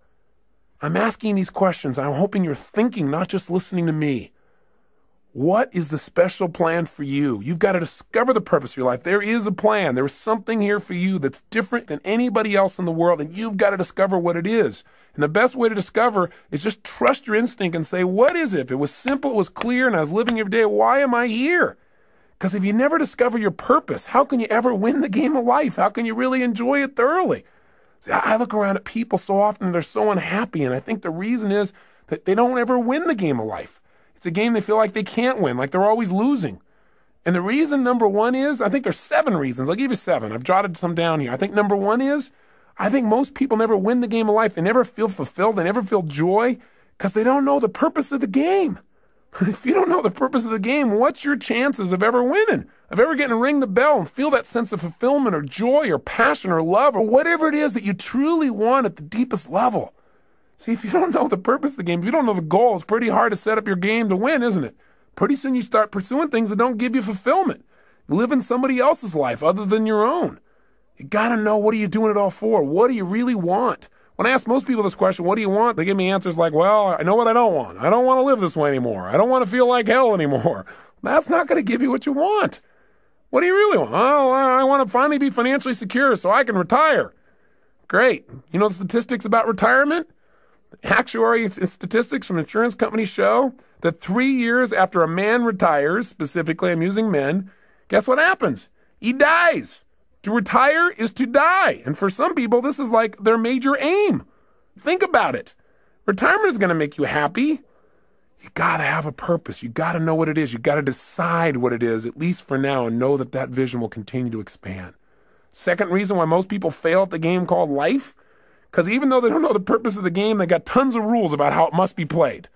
I'm asking these questions. I'm hoping you're thinking, not just listening to me. What is the special plan for you? You've got to discover the purpose of your life. There is a plan. There is something here for you that's different than anybody else in the world, and you've got to discover what it is. And the best way to discover is just trust your instinct and say, what is it? If it was simple, it was clear, and I was living every day, why am I here? Because if you never discover your purpose, how can you ever win the game of life? How can you really enjoy it thoroughly? See, I look around at people so often, they're so unhappy, and I think the reason is that they don't ever win the game of life. It's a game they feel like they can't win, like they're always losing. And the reason, number one, is, I think there's 7 reasons. I'll give you 7. I've jotted some down here. I think number 1 is, I think most people never win the game of life. They never feel fulfilled. They never feel joy because they don't know the purpose of the game. If you don't know the purpose of the game, what's your chances of ever winning? Of ever getting to ring the bell and feel that sense of fulfillment or joy or passion or love or whatever it is that you truly want at the deepest level? See, if you don't know the purpose of the game, if you don't know the goal, it's pretty hard to set up your game to win, isn't it? Pretty soon you start pursuing things that don't give you fulfillment. Living somebody else's life other than your own. You got to know, what are you doing it all for? What do you really want? When I ask most people this question, what do you want? They give me answers like, well, I know what I don't want. I don't want to live this way anymore. I don't want to feel like hell anymore. That's not going to give you what you want. What do you really want? Oh, I want to finally be financially secure so I can retire. Great. You know the statistics about retirement? Actuary statistics from insurance companies show that 3 years after a man retires, specifically I'm using men, guess what happens? He dies. To retire is to die. And for some people, this is like their major aim. Think about it. Retirement is going to make you happy. You got to have a purpose. You got to know what it is. You got to decide what it is, at least for now, and know that that vision will continue to expand. Second reason why most people fail at the game called life, because even though they don't know the purpose of the game, they got tons of rules about how it must be played.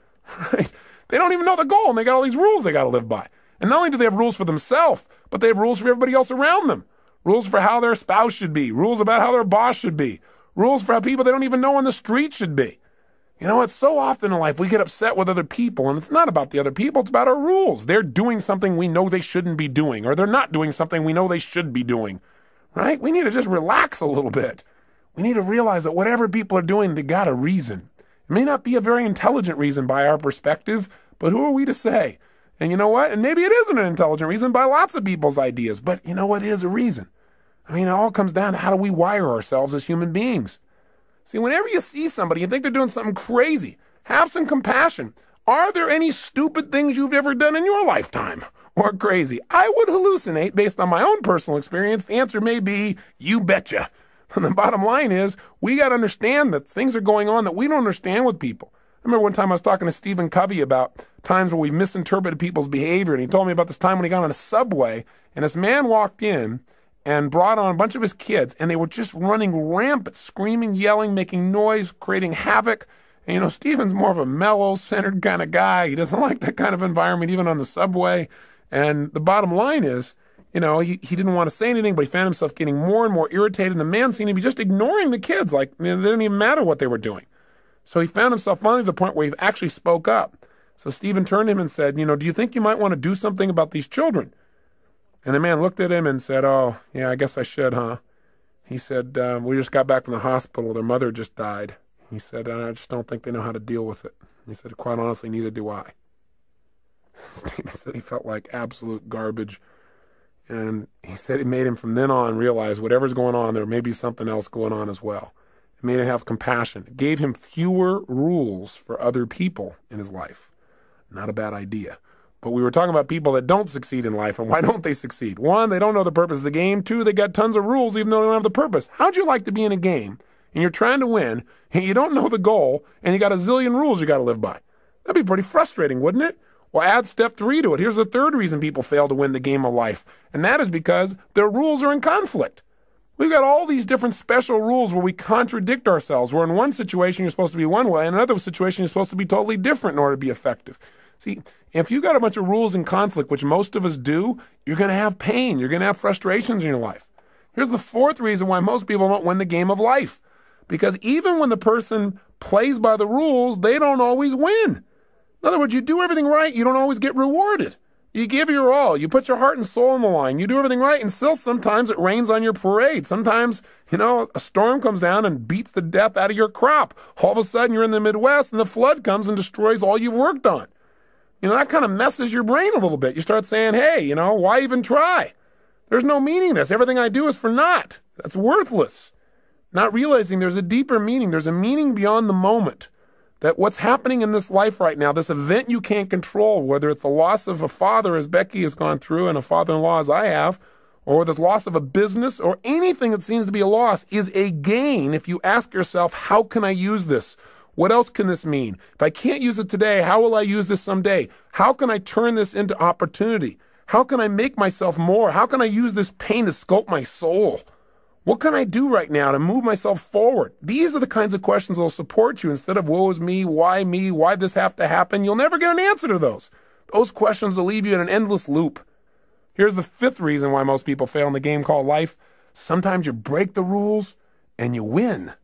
Right? They don't even know the goal, and they got all these rules they got to live by. And not only do they have rules for themselves, but they have rules for everybody else around them. Rules for how their spouse should be. Rules about how their boss should be. Rules for how people they don't even know on the street should be. You know, it's so often in life we get upset with other people, and it's not about the other people, it's about our rules. They're doing something we know they shouldn't be doing, or they're not doing something we know they should be doing, right? We need to just relax a little bit. We need to realize that whatever people are doing, they got a reason. It may not be a very intelligent reason by our perspective, but who are we to say? And you know what? And maybe it isn't an intelligent reason by lots of people's ideas, but you know what? It is a reason. I mean, it all comes down to how do we wire ourselves as human beings. See, whenever you see somebody, you think they're doing something crazy, have some compassion. Are there any stupid things you've ever done in your lifetime or crazy? I would hallucinate based on my own personal experience. The answer may be, you betcha. And the bottom line is, we got to understand that things are going on that we don't understand with people. I remember one time I was talking to Stephen Covey about times where we misinterpreted people's behavior, and he told me about this time when he got on a subway, and this man walked in and brought on a bunch of his kids, and they were just running rampant, screaming, yelling, making noise, creating havoc. And, you know, Stephen's more of a mellow, centered kind of guy. He doesn't like that kind of environment, even on the subway. And the bottom line is, you know, he didn't want to say anything, but he found himself getting more and more irritated. And the man seemed to be just ignoring the kids, like it didn't even matter what they were doing. So he found himself finally to the point where he actually spoke up. So Stephen turned to him and said, you know, do you think you might want to do something about these children? And the man looked at him and said, oh, yeah, I guess I should, huh? He said, we just got back from the hospital. Their mother just died. He said, I just don't think they know how to deal with it. He said, quite honestly, neither do I. Stephen said he felt like absolute garbage. And he said it made him from then on realize whatever's going on, there may be something else going on as well. It made him have compassion. It gave him fewer rules for other people in his life. Not a bad idea. But we were talking about people that don't succeed in life, and why don't they succeed? One, they don't know the purpose of the game. Two, they got tons of rules even though they don't have the purpose. How'd you like to be in a game, and you're trying to win, and you don't know the goal, and you got a zillion rules you got to live by? That'd be pretty frustrating, wouldn't it? Well, add step 3 to it. Here's the third reason people fail to win the game of life, and that is because their rules are in conflict. We've got all these different special rules where we contradict ourselves, where in one situation you're supposed to be one way, and in another situation you're supposed to be totally different in order to be effective. See, if you've got a bunch of rules in conflict, which most of us do, you're going to have pain. You're going to have frustrations in your life. Here's the fourth reason why most people don't win the game of life. Because even when the person plays by the rules, they don't always win. In other words, you do everything right, you don't always get rewarded. You give your all. You put your heart and soul on the line. You do everything right, and still sometimes it rains on your parade. Sometimes, you know, a storm comes down and beats the death out of your crop. All of a sudden, you're in the Midwest, and the flood comes and destroys all you've worked on. You know, that kind of messes your brain a little bit. You start saying, hey, you know, why even try? There's no meaning to this. Everything I do is for naught. That's worthless. Not realizing there's a deeper meaning. There's a meaning beyond the moment. That what's happening in this life right now, this event you can't control, whether it's the loss of a father as Becky has gone through and a father-in-law as I have, or the loss of a business, or anything that seems to be a loss, is a gain if you ask yourself, how can I use this? What else can this mean? If I can't use it today, how will I use this someday? How can I turn this into opportunity? How can I make myself more? How can I use this pain to sculpt my soul? What can I do right now to move myself forward? These are the kinds of questions that will support you instead of woe is me, why this have to happen? You'll never get an answer to those. Those questions will leave you in an endless loop. Here's the fifth reason why most people fail in the game called life. Sometimes you break the rules and you win.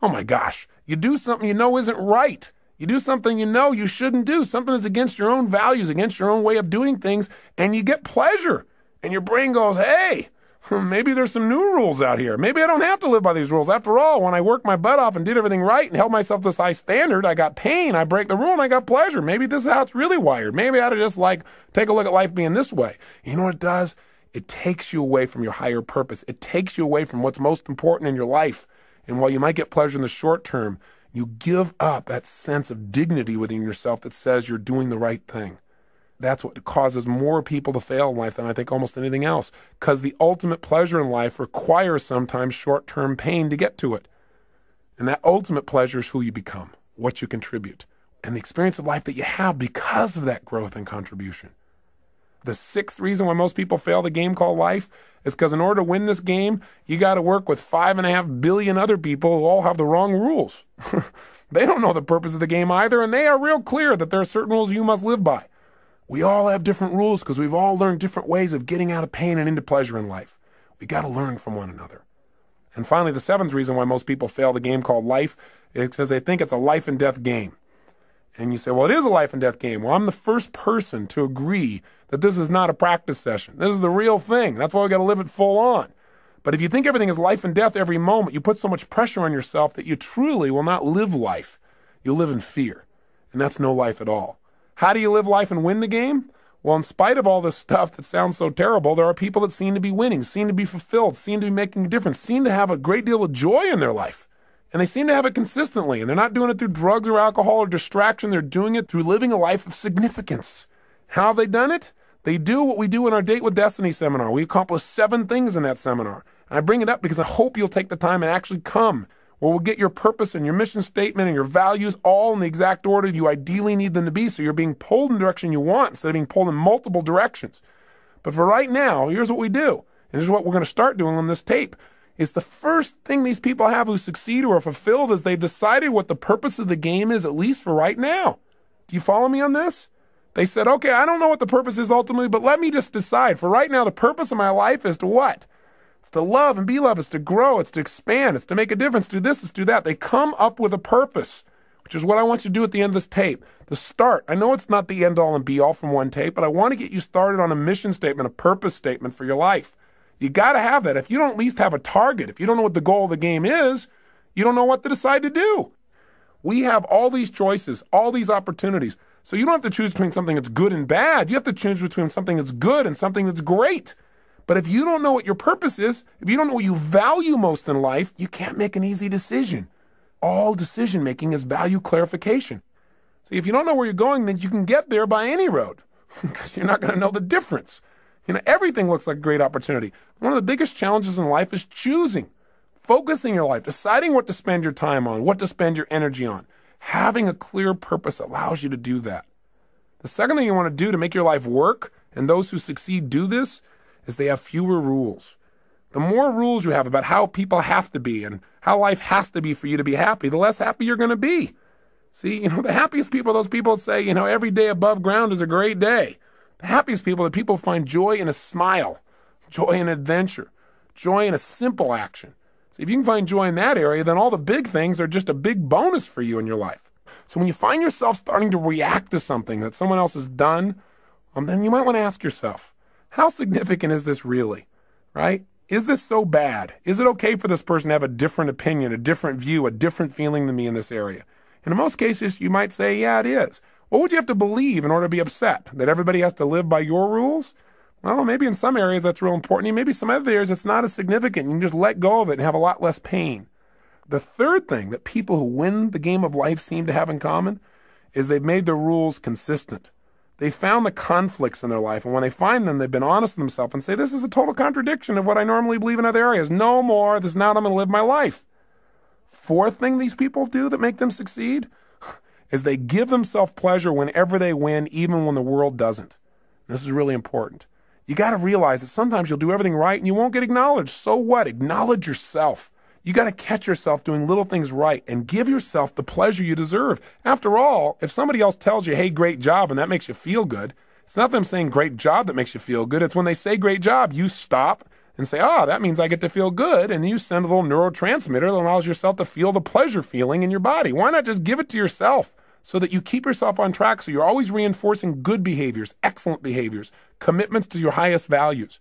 Oh my gosh, you do something you know isn't right. You do something you know you shouldn't do, something that's against your own values, against your own way of doing things, and you get pleasure. And your brain goes, hey, maybe there's some new rules out here. Maybe I don't have to live by these rules. After all, when I worked my butt off and did everything right and held myself to this high standard, I got pain, I break the rule, and I got pleasure. Maybe this is how it's really wired. Maybe I ought to just take a look at life being this way. You know what it does? It takes you away from your higher purpose. It takes you away from what's most important in your life. And while you might get pleasure in the short term, you give up that sense of dignity within yourself that says you're doing the right thing. That's what causes more people to fail in life than I think almost anything else, because the ultimate pleasure in life requires sometimes short-term pain to get to it. And that ultimate pleasure is who you become, what you contribute, and the experience of life that you have because of that growth and contribution. The sixth reason why most people fail the game called life is because in order to win this game, you got to work with 5.5 billion other people who all have the wrong rules. They don't know the purpose of the game either, and they are real clear that there are certain rules you must live by. We all have different rules because we've all learned different ways of getting out of pain and into pleasure in life. We got to learn from one another. And finally, the seventh reason why most people fail the game called life is because they think it's a life and death game. And you say, well, it is a life and death game. Well, I'm the first person to agree that this is not a practice session. This is the real thing. That's why we got to live it full on. But if you think everything is life and death every moment, you put so much pressure on yourself that you truly will not live life. You'll live in fear. And that's no life at all. How do you live life and win the game? Well, in spite of all this stuff that sounds so terrible, there are people that seem to be winning, seem to be fulfilled, seem to be making a difference, seem to have a great deal of joy in their life. And they seem to have it consistently. And they're not doing it through drugs or alcohol or distraction. They're doing it through living a life of significance. How have they done it? They do what we do in our Date with Destiny seminar. We accomplish 7 things in that seminar. And I bring it up because I hope you'll take the time and actually come, where we'll get your purpose and your mission statement and your values all in the exact order you ideally need them to be, so you're being pulled in the direction you want instead of being pulled in multiple directions. But for right now, here's what we do. And this is what we're going to start doing on this tape. Is the first thing these people have who succeed or are fulfilled is they've decided what the purpose of the game is, at least for right now. Do you follow me on this? They said, okay, I don't know what the purpose is ultimately, but let me just decide. For right now, the purpose of my life is to what? It's to love and be loved. It's to grow. It's to expand. It's to make a difference. Do this. It's do that. They come up with a purpose, which is what I want you to do at the end of this tape. To start. I know it's not the end all and be all from one tape, but I want to get you started on a mission statement, a purpose statement for your life. You got to have that. If you don't at least have a target, if you don't know what the goal of the game is, you don't know what to decide to do. We have all these choices, all these opportunities. So you don't have to choose between something that's good and bad. You have to choose between something that's good and something that's great. But if you don't know what your purpose is, if you don't know what you value most in life, you can't make an easy decision. All decision making is value clarification. See, if you don't know where you're going, then you can get there by any road because you're not going to know the difference. You know, everything looks like a great opportunity. One of the biggest challenges in life is choosing, focusing your life, deciding what to spend your time on, what to spend your energy on. Having a clear purpose allows you to do that. The second thing you want to do to make your life work, and those who succeed do this, is they have fewer rules. The more rules you have about how people have to be and how life has to be for you to be happy, the less happy you're going to be. See, the happiest people are those people that say, every day above ground is a great day. The happiest people are people who find joy in a smile, joy in adventure, joy in a simple action. See, if you can find joy in that area, then all the big things are just a big bonus for you in your life. So when you find yourself starting to react to something that someone else has done, then you might want to ask yourself, how significant is this really, right? Is this so bad? Is it okay for this person to have a different opinion, a different view, a different feeling than me in this area? And in most cases, you might say, yeah, it is. What would you have to believe in order to be upset? That everybody has to live by your rules? Well, maybe in some areas that's real important. Maybe some other areas it's not as significant. You can just let go of it and have a lot less pain. The third thing that people who win the game of life seem to have in common is they've made their rules consistent. They found the conflicts in their life, and when they find them, they've been honest with themselves and say, this is a total contradiction of what I normally believe in other areas. No more. This is not how I'm going to live my life. Fourth thing these people do that make them succeed is they give themselves pleasure whenever they win, even when the world doesn't. This is really important. You got to realize that sometimes you'll do everything right and you won't get acknowledged. So what? Acknowledge yourself. You got to catch yourself doing little things right and give yourself the pleasure you deserve. After all, if somebody else tells you, hey, great job, and that makes you feel good, it's not them saying great job that makes you feel good. It's when they say great job, you stop and say, that means I get to feel good. And you send a little neurotransmitter that allows yourself to feel the pleasure feeling in your body. Why not just give it to yourself so that you keep yourself on track, so you're always reinforcing good behaviors, excellent behaviors, commitments to your highest values.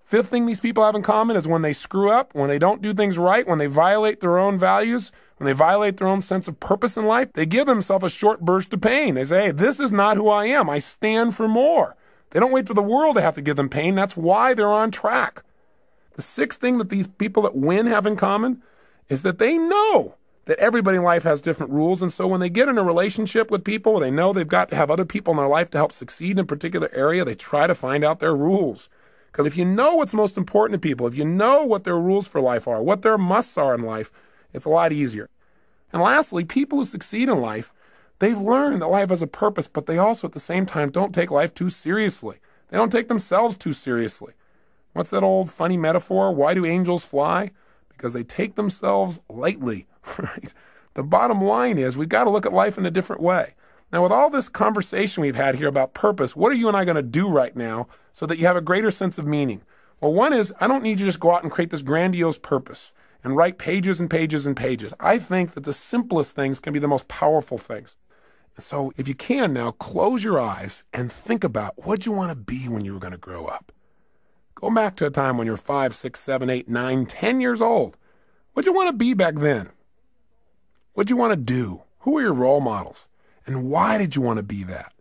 Fifth thing these people have in common is when they screw up, when they don't do things right, when they violate their own values, when they violate their own sense of purpose in life, they give themselves a short burst of pain. They say, hey, this is not who I am. I stand for more. They don't wait for the world to have to give them pain. That's why they're on track. The sixth thing that these people that win have in common is that they know that everybody in life has different rules. And so when they get in a relationship with people, they know they've got to have other people in their life to help succeed in a particular area. They try to find out their rules. Because if you know what's most important to people, if you know what their rules for life are, what their musts are in life, it's a lot easier. And lastly, people who succeed in life, they've learned that life has a purpose, but they also at the same time don't take life too seriously. They don't take themselves too seriously. What's that old funny metaphor? Why do angels fly? Because they take themselves lightly, right? The bottom line is we've got to look at life in a different way. Now, with all this conversation we've had here about purpose, what are you and I going to do right now so that you have a greater sense of meaning? Well, one is I don't need you to just go out and create this grandiose purpose. and write pages and pages and pages. I think that the simplest things can be the most powerful things. And so if you can now, close your eyes and think about what you want to be when you were going to grow up. Go back to a time when you're 5, 6, 7, 8, 9, 10 years old. What'd you want to be back then? What'd you want to do? Who were your role models? And why did you want to be that?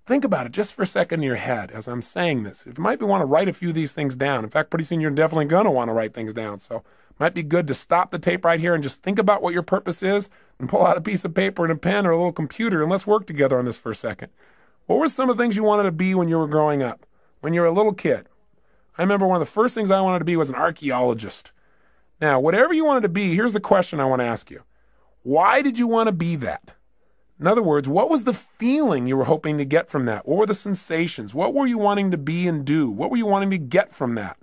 Think about it just for a second in your head as I'm saying this. You might want to write a few of these things down. In fact, pretty soon you're definitely going to want to write things down. So it might be good to stop the tape right here and just think about what your purpose is and pull out a piece of paper and a pen or a little computer and let's work together on this for a second. What were some of the things you wanted to be when you were growing up, when you were a little kid? I remember one of the first things I wanted to be was an archaeologist. Now, whatever you wanted to be, here's the question I want to ask you. Why did you want to be that? In other words, what was the feeling you were hoping to get from that? What were the sensations? What were you wanting to be and do? What were you wanting to get from that?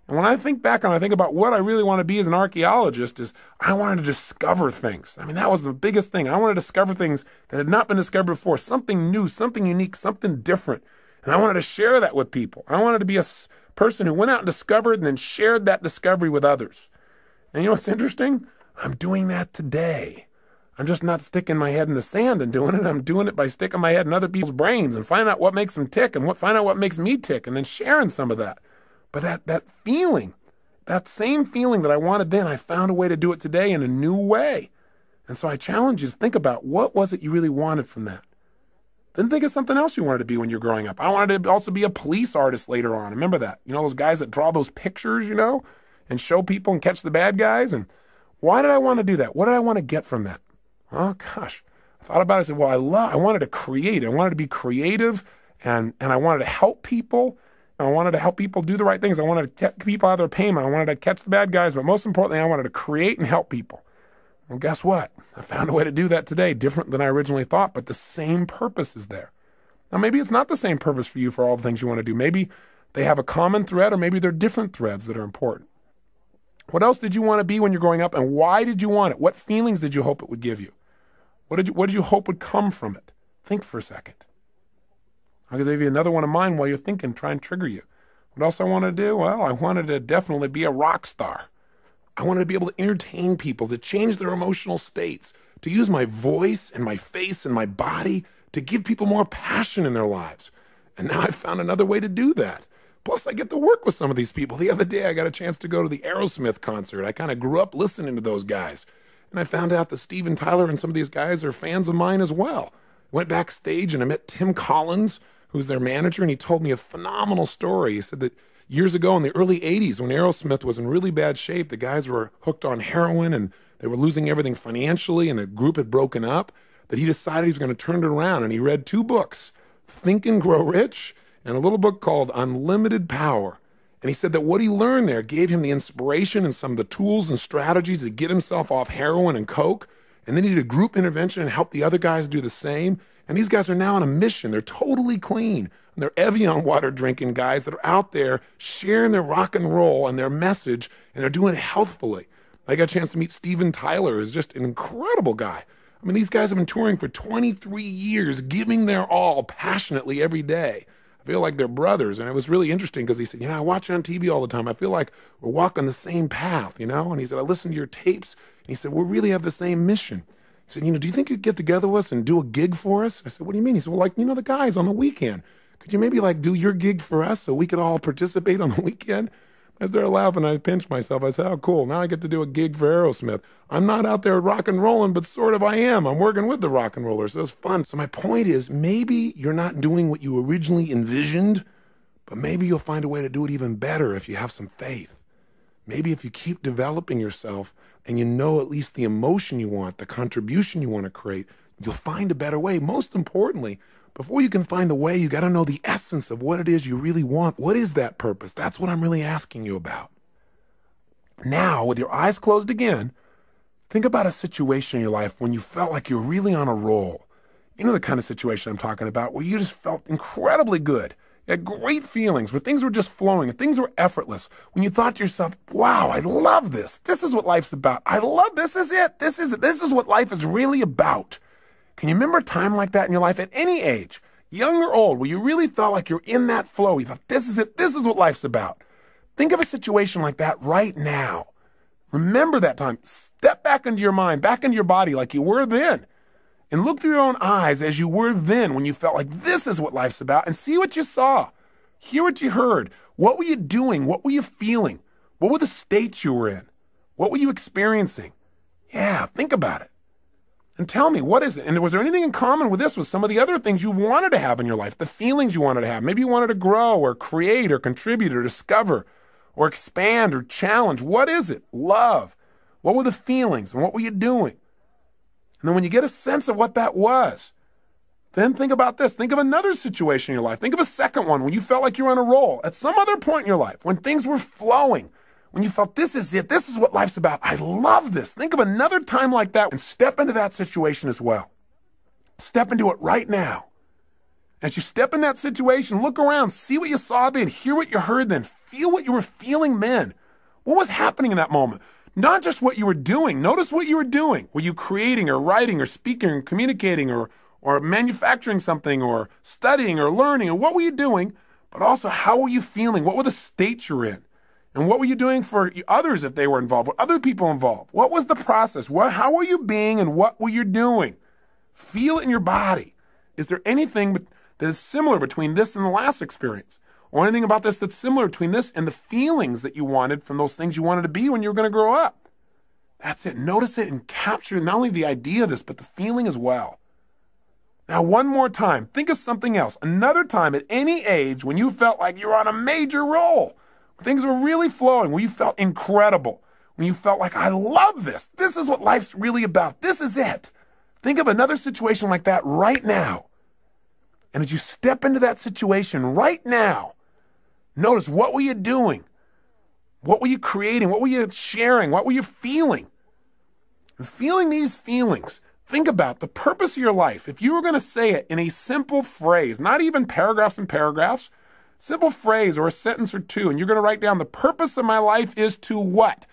And when I think back and I think about what I really want to be as an archaeologist is I wanted to discover things. I mean, that was the biggest thing. I wanted to discover things that had not been discovered before, something new, something unique, something different. And I wanted to share that with people. I wanted to be a person who went out and discovered and then shared that discovery with others. And you know what's interesting? I'm doing that today. I'm just not sticking my head in the sand and doing it. I'm doing it by sticking my head in other people's brains and finding out what makes them tick and find out what makes me tick and then sharing some of that. But that feeling, that same feeling that I wanted then, I found a way to do it today in a new way. And so I challenge you to think about what was it you really wanted from that. Then think of something else you wanted to be when you're growing up. I wanted to also be a police artist later on. Remember that? You know, those guys that draw those pictures, and show people and catch the bad guys. And why did I want to do that? What did I want to get from that? Oh, gosh. I thought about it. I said, well, I wanted to create. I wanted to be creative, and I wanted to help people. I wanted to help people do the right things. I wanted to get people out of their pain. I wanted to catch the bad guys. But most importantly, I wanted to create and help people. Well, guess what? I found a way to do that today, different than I originally thought, but the same purpose is there. Now, maybe it's not the same purpose for you for all the things you want to do. Maybe they have a common thread, or maybe they're different threads that are important. What else did you want to be when you're growing up, and why did you want it? What feelings did you hope it would give you? What did you hope would come from it? Think for a second. I'll give you another one of mine while you're thinking, try and trigger you. What else I wanted to do? Well, I wanted to definitely be a rock star. I wanted to be able to entertain people, to change their emotional states, to use my voice and my face and my body to give people more passion in their lives. And now I found another way to do that. Plus, I get to work with some of these people. The other day, I got a chance to go to the Aerosmith concert. I kind of grew up listening to those guys. And I found out that Steven Tyler and some of these guys are fans of mine as well. Went backstage and I met Tim Collins, who's their manager, and he told me a phenomenal story. He said that years ago in the early 80s, when Aerosmith was in really bad shape, the guys were hooked on heroin and they were losing everything financially and the group had broken up, that he decided he was going to turn it around. And he read 2 books, Think and Grow Rich, and a little book called Unlimited Power. And he said that what he learned there gave him the inspiration and some of the tools and strategies to get himself off heroin and coke. And then he did a group intervention and helped the other guys do the same. And these guys are now on a mission. They're totally clean. And they're Evian water drinking guys that are out there sharing their rock and roll and their message, and they're doing it healthfully. I got a chance to meet Steven Tyler, who's just an incredible guy. I mean, these guys have been touring for 23 years, giving their all passionately every day. I feel like they're brothers. And it was really interesting because he said, I watch you on TV all the time. I feel like we're walking the same path, And he said, I listen to your tapes. And he said, we really have the same mission. He said, do you think you'd get together with us and do a gig for us? I said, what do you mean? He said, well, the guys on the weekend. Could you maybe do your gig for us so we could all participate on the weekend? I started laughing. I pinched myself. I said, oh, cool. Now I get to do a gig for Aerosmith. I'm not out there rock and rolling, but sort of I am. I'm working with the rock and rollers. So it's fun. So my point is, maybe you're not doing what you originally envisioned, but maybe you'll find a way to do it even better if you have some faith. Maybe if you keep developing yourself and you know at least the emotion you want, the contribution you want to create, you'll find a better way. Most importantly, before you can find the way, you got to know the essence of what it is you really want. What is that purpose? That's what I'm really asking you about. Now, with your eyes closed again, think about a situation in your life when you felt like you're really on a roll. You know the kind of situation I'm talking about where you just felt incredibly good. You had great feelings, where things were just flowing and things were effortless. When you thought to yourself, wow, I love this. This is what life's about. I love this. This is it. This is it. This is what life is really about. Can you remember a time like that in your life at any age, young or old, where you really felt like you're in that flow? You thought, this is it. This is what life's about. Think of a situation like that right now. Remember that time. Step back into your mind, back into your body like you were then. And look through your own eyes as you were then when you felt like this is what life's about, and see what you saw. Hear what you heard. What were you doing? What were you feeling? What were the states you were in? What were you experiencing? Yeah, think about it. And tell me, what is it? And was there anything in common with this with some of the other things you wanted to have in your life, the feelings you wanted to have? Maybe you wanted to grow or create or contribute or discover or expand or challenge. What is it? Love. What were the feelings and what were you doing? And then when you get a sense of what that was, then think about this. Think of another situation in your life. Think of a second one when you felt like you were on a roll at some other point in your life, when things were flowing, when you felt this is it, this is what life's about. I love this. Think of another time like that and step into that situation as well. Step into it right now. As you step in that situation, look around, see what you saw then, hear what you heard then, feel what you were feeling then. What was happening in that moment? Not just what you were doing. Notice what you were doing. Were you creating or writing or speaking or communicating or manufacturing something or studying or learning? Or what were you doing? But also, how were you feeling? What were the states you're in? And what were you doing for others if they were involved? Were other people involved? What was the process? How were you being and what were you doing? Feel it in your body. Is there anything that is similar between this and the last experience? Or anything about this that's similar between this and the feelings that you wanted from those things you wanted to be when you were going to grow up? That's it. Notice it and capture not only the idea of this, but the feeling as well. Now, one more time, think of something else. Another time at any age when you felt like you were on a major roll, when things were really flowing, when you felt incredible, when you felt like, I love this. This is what life's really about. This is it. Think of another situation like that right now. And as you step into that situation right now, notice, what were you doing? What were you creating? What were you sharing? What were you feeling? And feeling these feelings, think about the purpose of your life. If you were going to say it in a simple phrase, not even paragraphs and paragraphs, simple phrase or a sentence or two, and you're going to write down the purpose of my life is to what?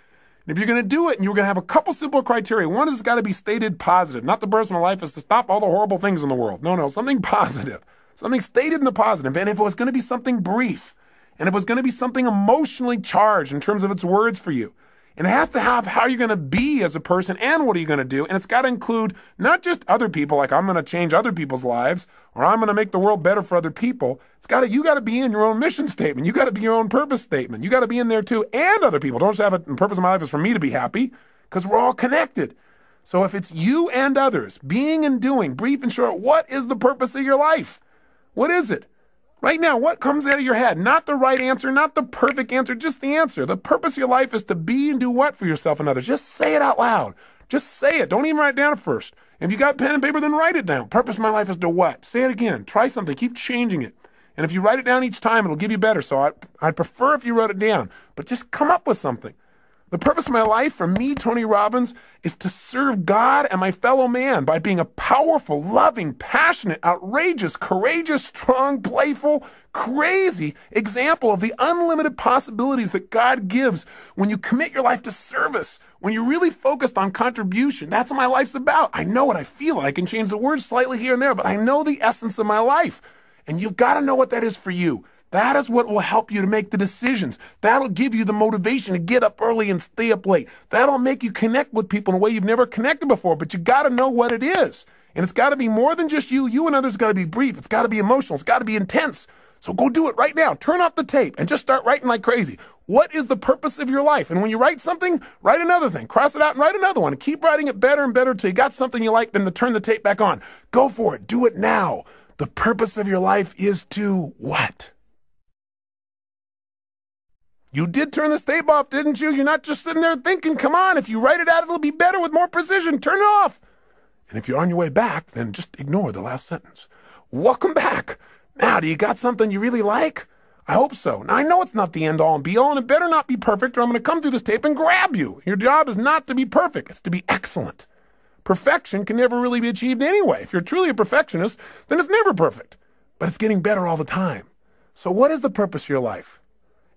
And if you're going to do it and you're going to have a couple simple criteria, one is it's got to be stated positive. Not the purpose of my life is to stop all the horrible things in the world. No, something positive. Something stated in the positive. And if it was going to be something brief, and if it was going to be something emotionally charged in terms of its words for you, and it has to have how you're going to be as a person and what are you going to do, and it's got to include not just other people, like I'm going to change other people's lives, or I'm going to make the world better for other people. You got to be in your own mission statement. You got to be your own purpose statement. You got to be in there too, and other people. Don't just have it, the purpose of my life is for me to be happy, because we're all connected. So if it's you and others, being and doing, brief and short, what is the purpose of your life? What is it? Right now, what comes out of your head? Not the right answer, not the perfect answer, just the answer. The purpose of your life is to be and do what for yourself and others? Just say it out loud. Just say it. Don't even write it down at first. If you got pen and paper, then write it down. Purpose of my life is to what? Say it again. Try something. Keep changing it. And if you write it down each time, it'll give you better. So I'd prefer if you wrote it down. But just come up with something. The purpose of my life, for me, Tony Robbins, is to serve God and my fellow man by being a powerful, loving, passionate, outrageous, courageous, strong, playful, crazy example of the unlimited possibilities that God gives when you commit your life to service, when you're really focused on contribution. That's what my life's about. I know what I feel. I can change the words slightly here and there, but I know the essence of my life. And you've got to know what that is for you. That is what will help you to make the decisions. That'll give you the motivation to get up early and stay up late. That'll make you connect with people in a way you've never connected before, but you got to know what it is. And it's got to be more than just you. You and others got to be brief. It's got to be emotional. It's got to be intense. So go do it right now. Turn off the tape and just start writing like crazy. What is the purpose of your life? And when you write something, write another thing. Cross it out and write another one. And keep writing it better and better until you got something you like, then to turn the tape back on. Go for it. Do it now. The purpose of your life is to what? You did turn the tape off, didn't you? You're not just sitting there thinking, come on, if you write it out, it'll be better with more precision. Turn it off. And if you're on your way back, then just ignore the last sentence. Welcome back. Now, do you got something you really like? I hope so. Now, I know it's not the end all and be all, and it better not be perfect, or I'm going to come through this tape and grab you. Your job is not to be perfect. It's to be excellent. Perfection can never really be achieved anyway. If you're truly a perfectionist, then it's never perfect. But it's getting better all the time. So what is the purpose of your life?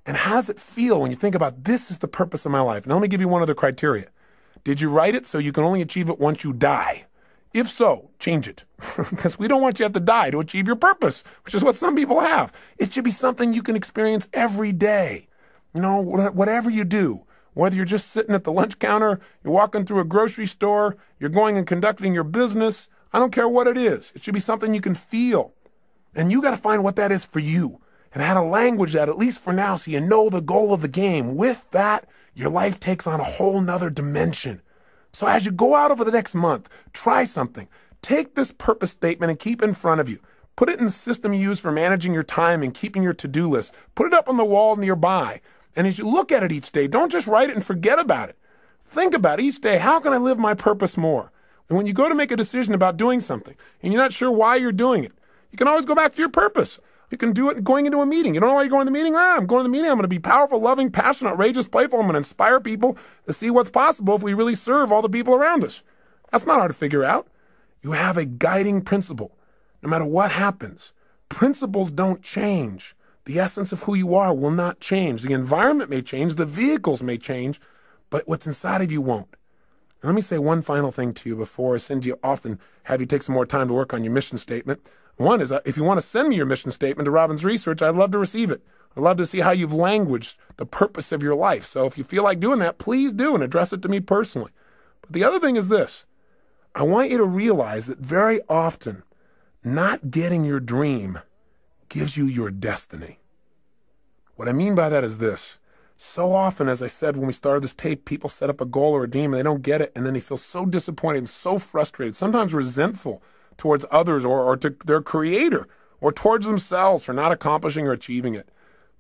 And how does it feel when you think about this is the purpose of my life? Now, let me give you one other criteria. Did you write it so you can only achieve it once you die? If so, change it. Because we don't want you to have to die to achieve your purpose, which is what some people have. It should be something you can experience every day. You know, whatever you do, Whether you're just sitting at the lunch counter, you're walking through a grocery store, you're going and conducting your business, I don't care what it is. It should be something you can feel. And you got to find what that is for you and how to language that, at least for now, so you know the goal of the game. With that, your life takes on a whole nother dimension. So as you go out over the next month, try something. Take this purpose statement and keep it in front of you. Put it in the system you use for managing your time and keeping your to-do list. Put it up on the wall nearby. And as you look at it each day, don't just write it and forget about it. Think about each day, how can I live my purpose more? And when you go to make a decision about doing something and you're not sure why you're doing it, you can always go back to your purpose. You can do it going into a meeting. You don't know why you're going to the meeting? I'm going to the meeting. I'm going to be powerful, loving, passionate, outrageous, playful. I'm going to inspire people to see what's possible if we really serve all the people around us. That's not hard to figure out. You have a guiding principle. No matter what happens, principles don't change. The essence of who you are will not change. The environment may change. The vehicles may change. But what's inside of you won't. Let me say one final thing to you before I send you off and have you take some more time to work on your mission statement. One is, if you want to send me your mission statement to Robbins Research, I'd love to receive it. I'd love to see how you've languaged the purpose of your life. So if you feel like doing that, please do and address it to me personally. But the other thing is this. I want you to realize that very often, not getting your dream gives you your destiny. What I mean by that is this. So often, as I said when we started this tape, people set up a goal or a dream and they don't get it, and then they feel so disappointed and so frustrated, sometimes resentful towards others or to their creator or towards themselves for not accomplishing or achieving it.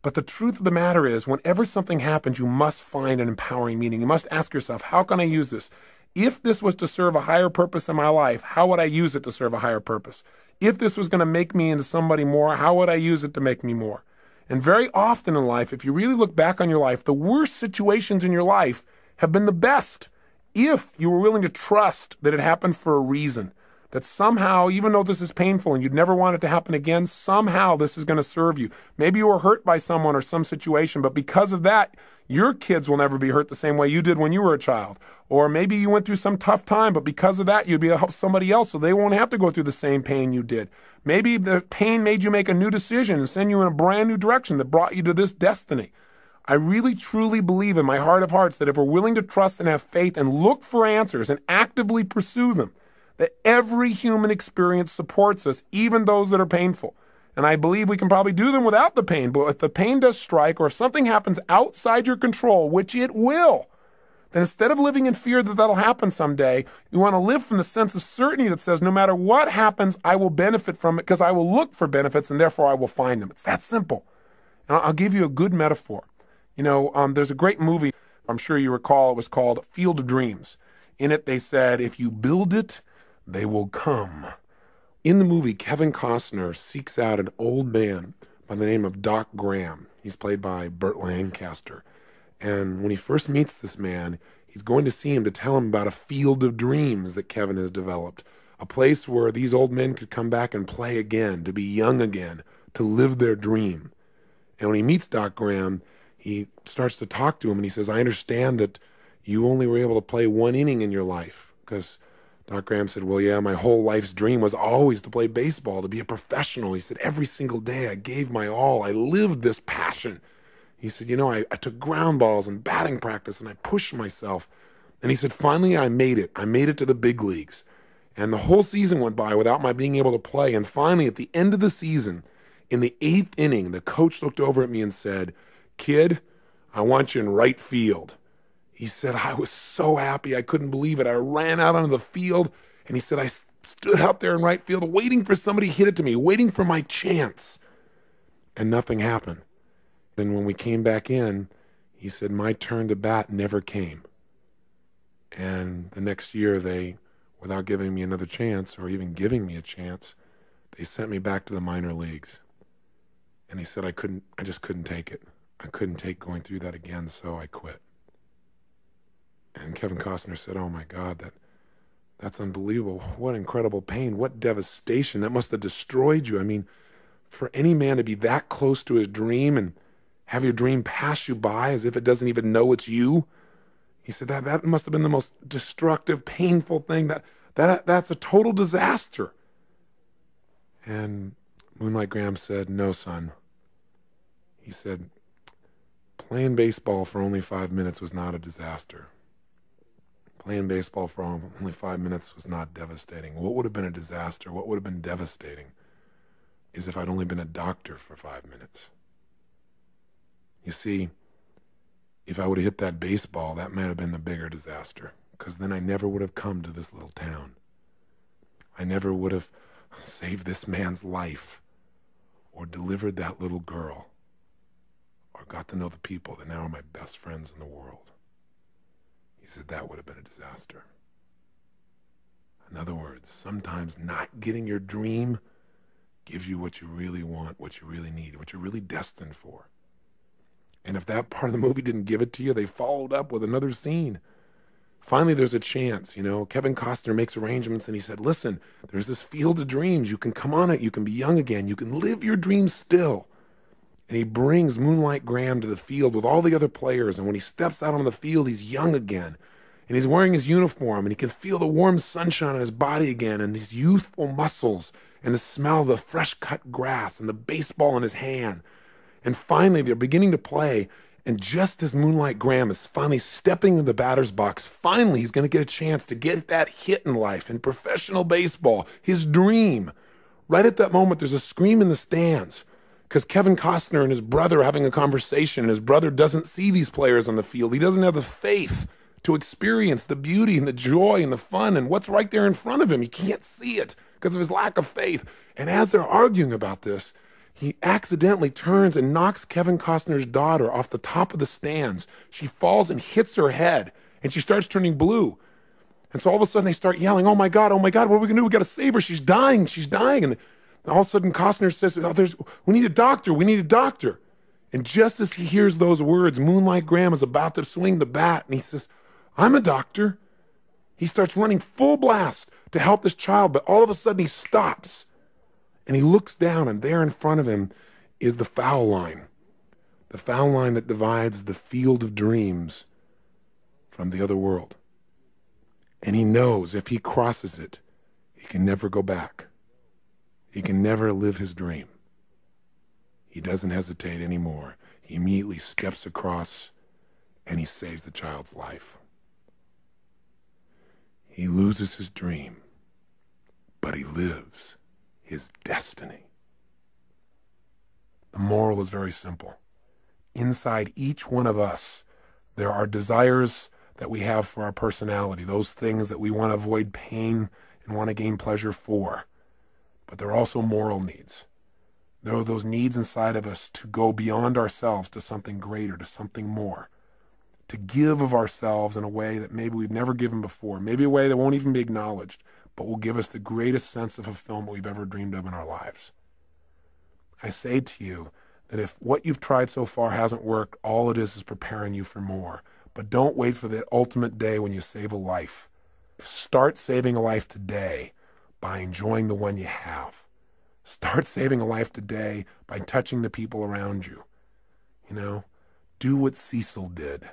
But the truth of the matter is, whenever something happens, you must find an empowering meaning. You must ask yourself, how can I use this? If this was to serve a higher purpose in my life, how would I use it to serve a higher purpose? If this was going to make me into somebody more, how would I use it to make me more? And very often in life, if you really look back on your life, the worst situations in your life have been the best if you were willing to trust that it happened for a reason. That somehow, even though this is painful and you'd never want it to happen again, somehow this is going to serve you. Maybe you were hurt by someone or some situation, but because of that, your kids will never be hurt the same way you did when you were a child. Or maybe you went through some tough time, but because of that, you'd be able to help somebody else so they won't have to go through the same pain you did. Maybe the pain made you make a new decision and send you in a brand new direction that brought you to this destiny. I really, truly believe in my heart of hearts that if we're willing to trust and have faith and look for answers and actively pursue them, that every human experience supports us, even those that are painful. And I believe we can probably do them without the pain, but if the pain does strike or if something happens outside your control, which it will, then instead of living in fear that that'll happen someday, you want to live from the sense of certainty that says, no matter what happens, I will benefit from it because I will look for benefits and therefore I will find them. It's that simple. And I'll give you a good metaphor. There's a great movie, I'm sure you recall, it was called Field of Dreams. In it, they said, if you build it, they will come. In the movie, Kevin Costner seeks out an old man by the name of Doc Graham. He's played by Burt Lancaster. And when he first meets this man, he's going to see him to tell him about a field of dreams that Kevin has developed, a place where these old men could come back and play again, to be young again, to live their dream. And when he meets Doc Graham, he starts to talk to him and he says, I understand that you only were able to play one inning in your life because Doc Graham said, well, yeah, my whole life's dream was always to play baseball, to be a professional. He said, every single day I gave my all. I lived this passion. He said, I took ground balls and batting practice and I pushed myself. And he said, finally, I made it. I made it to the big leagues. And the whole season went by without my being able to play. And finally, at the end of the season, in the 8th inning, the coach looked over at me and said, kid, I want you in right field. He said, I was so happy. I couldn't believe it. I ran out onto the field, and he said, I stood out there in right field waiting for somebody to hit it to me, waiting for my chance. And nothing happened. Then when we came back in, he said, my turn to bat never came. And the next year, they, without giving me another chance or even giving me a chance, they sent me back to the minor leagues. And he said, I just couldn't take it. I couldn't take going through that again, so I quit. And Kevin Costner said, oh my God, that's unbelievable. What incredible pain, what devastation. That must have destroyed you. I mean, for any man to be that close to his dream and have your dream pass you by as if it doesn't even know it's you. He said that must have been the most destructive, painful thing. That's a total disaster. And Moonlight Graham said, no, son. He said, Playing baseball for only 5 minutes was not a disaster. Playing baseball for only 5 minutes was not devastating. What would have been a disaster, what would have been devastating, is if I'd only been a doctor for 5 minutes. You see, if I would have hit that baseball, that might have been the bigger disaster, because then I never would have come to this little town. I never would have saved this man's life, or delivered that little girl, or got to know the people that now are my best friends in the world. He said that would have been a disaster. In other words, sometimes not getting your dream gives you what you really want, what you really need, what you're really destined for. And if that part of the movie didn't give it to you, they followed up with another scene. Finally, there's a chance, Kevin Costner makes arrangements and he said, listen, there's this field of dreams. You can come on it. You can be young again. You can live your dreams still. And he brings Moonlight Graham to the field with all the other players. And when he steps out on the field, he's young again. And he's wearing his uniform and he can feel the warm sunshine on his body again and his youthful muscles and the smell of the fresh cut grass and the baseball in his hand. And finally, they're beginning to play. And just as Moonlight Graham is finally stepping into the batter's box, finally he's going to get a chance to get that hit in life, in professional baseball, his dream. Right at that moment, there's a scream in the stands because Kevin Costner and his brother are having a conversation, and his brother doesn't see these players on the field. He doesn't have the faith to experience the beauty and the joy and the fun and what's right there in front of him. He can't see it because of his lack of faith. And as they're arguing about this, he accidentally turns and knocks Kevin Costner's daughter off the top of the stands. She falls and hits her head, and she starts turning blue. And so all of a sudden they start yelling, oh my God, what are we going to do? We got to save her. She's dying. And all of a sudden Costner says, we need a doctor. And just as he hears those words, Moonlight Graham is about to swing the bat, and he says, I'm a doctor. He starts running full blast to help this child, but all of a sudden he stops. And he looks down, and there in front of him is the foul line that divides the field of dreams from the other world. And he knows if he crosses it, he can never go back. He can never live his dream. He doesn't hesitate anymore. He immediately steps across, and he saves the child's life. He loses his dream, but he lives his destiny. The moral is very simple. Inside each one of us, there are desires that we have for our personality, those things that we want to avoid pain and want to gain pleasure for. But there are also moral needs. There are those needs inside of us to go beyond ourselves to something greater, to something more, to give of ourselves in a way that maybe we've never given before, maybe a way that won't even be acknowledged, but will give us the greatest sense of fulfillment we've ever dreamed of in our lives. I say to you that if what you've tried so far hasn't worked, all it is preparing you for more. But don't wait for the ultimate day when you save a life. Start saving a life today by enjoying the one you have. Start saving a life today by touching the people around you. Do what Cecil did.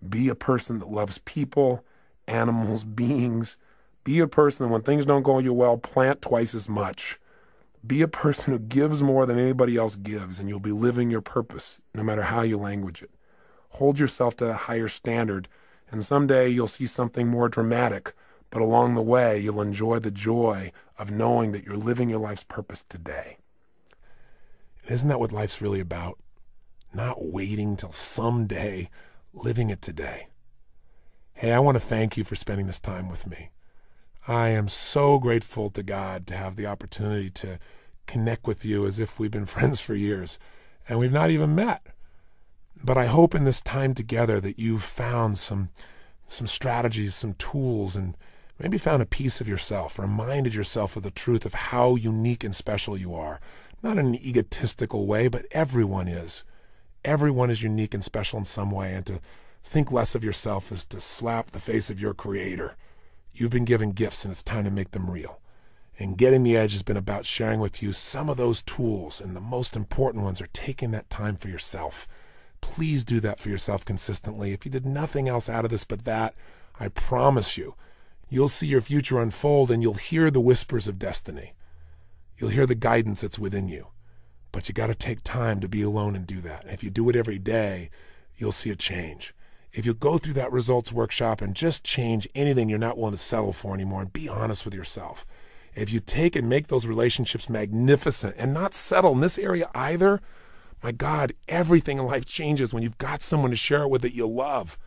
Be a person that loves people, animals, beings. Be a person that when things don't go your well, plant twice as much. Be a person who gives more than anybody else gives, and you'll be living your purpose no matter how you language it. Hold yourself to a higher standard, and someday you'll see something more dramatic, but along the way you'll enjoy the joy of knowing that you're living your life's purpose today. Isn't that what life's really about? Not waiting till someday, living it today. Hey, I want to thank you for spending this time with me. I am so grateful to God to have the opportunity to connect with you as if we've been friends for years, and we've not even met. But I hope in this time together that you've found some strategies, some tools, and maybe found a piece of yourself, reminded yourself of the truth of how unique and special you are. Not in an egotistical way, but everyone is. Everyone is unique and special in some way, and to think less of yourself is to slap the face of your Creator. You've been given gifts, and it's time to make them real. And Getting the Edge has been about sharing with you some of those tools, and the most important ones are taking that time for yourself. Please do that for yourself consistently. If you did nothing else out of this but that, I promise you, you'll see your future unfold, and you'll hear the whispers of destiny. You'll hear the guidance that's within you. But you got to take time to be alone and do that. And if you do it every day, you'll see a change. If you go through that results workshop and just change anything you're not willing to settle for anymore and be honest with yourself. If you take and make those relationships magnificent and not settle in this area either, my God, everything in life changes when you've got someone to share it with that you love.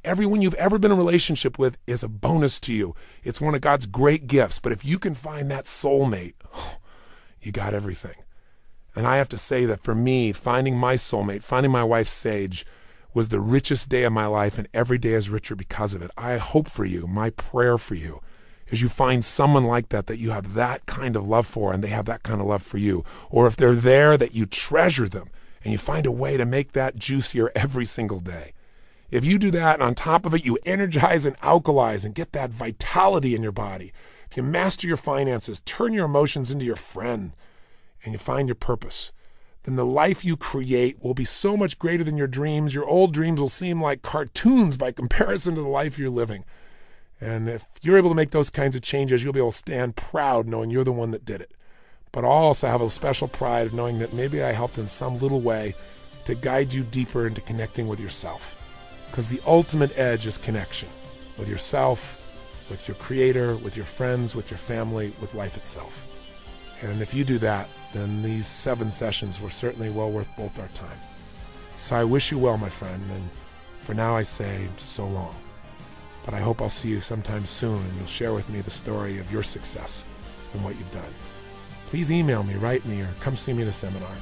Everyone you've ever been in a relationship with is a bonus to you. It's one of God's great gifts. But if you can find that soulmate, you got everything. And I have to say that for me, finding my soulmate, finding my wife Sage, was the richest day of my life, and every day is richer because of it. I hope for you, my prayer for you, is you find someone like that you have that kind of love for, and they have that kind of love for you. Or if they're there, that you treasure them, and you find a way to make that juicier every single day. If you do that, and on top of it, you energize and alkalize and get that vitality in your body. If you master your finances, turn your emotions into your friend, and you find your purpose, then the life you create will be so much greater than your dreams. Your old dreams will seem like cartoons by comparison to the life you're living. And if you're able to make those kinds of changes, you'll be able to stand proud knowing you're the one that did it. But I'll also have a special pride of knowing that maybe I helped in some little way to guide you deeper into connecting with yourself. Because the ultimate edge is connection with yourself, with your creator, with your friends, with your family, with life itself. And if you do that, then these 7 sessions were certainly well worth both our time. So I wish you well, my friend, and for now I say so long. But I hope I'll see you sometime soon, and you'll share with me the story of your success and what you've done. Please email me, write me, or come see me in a seminar.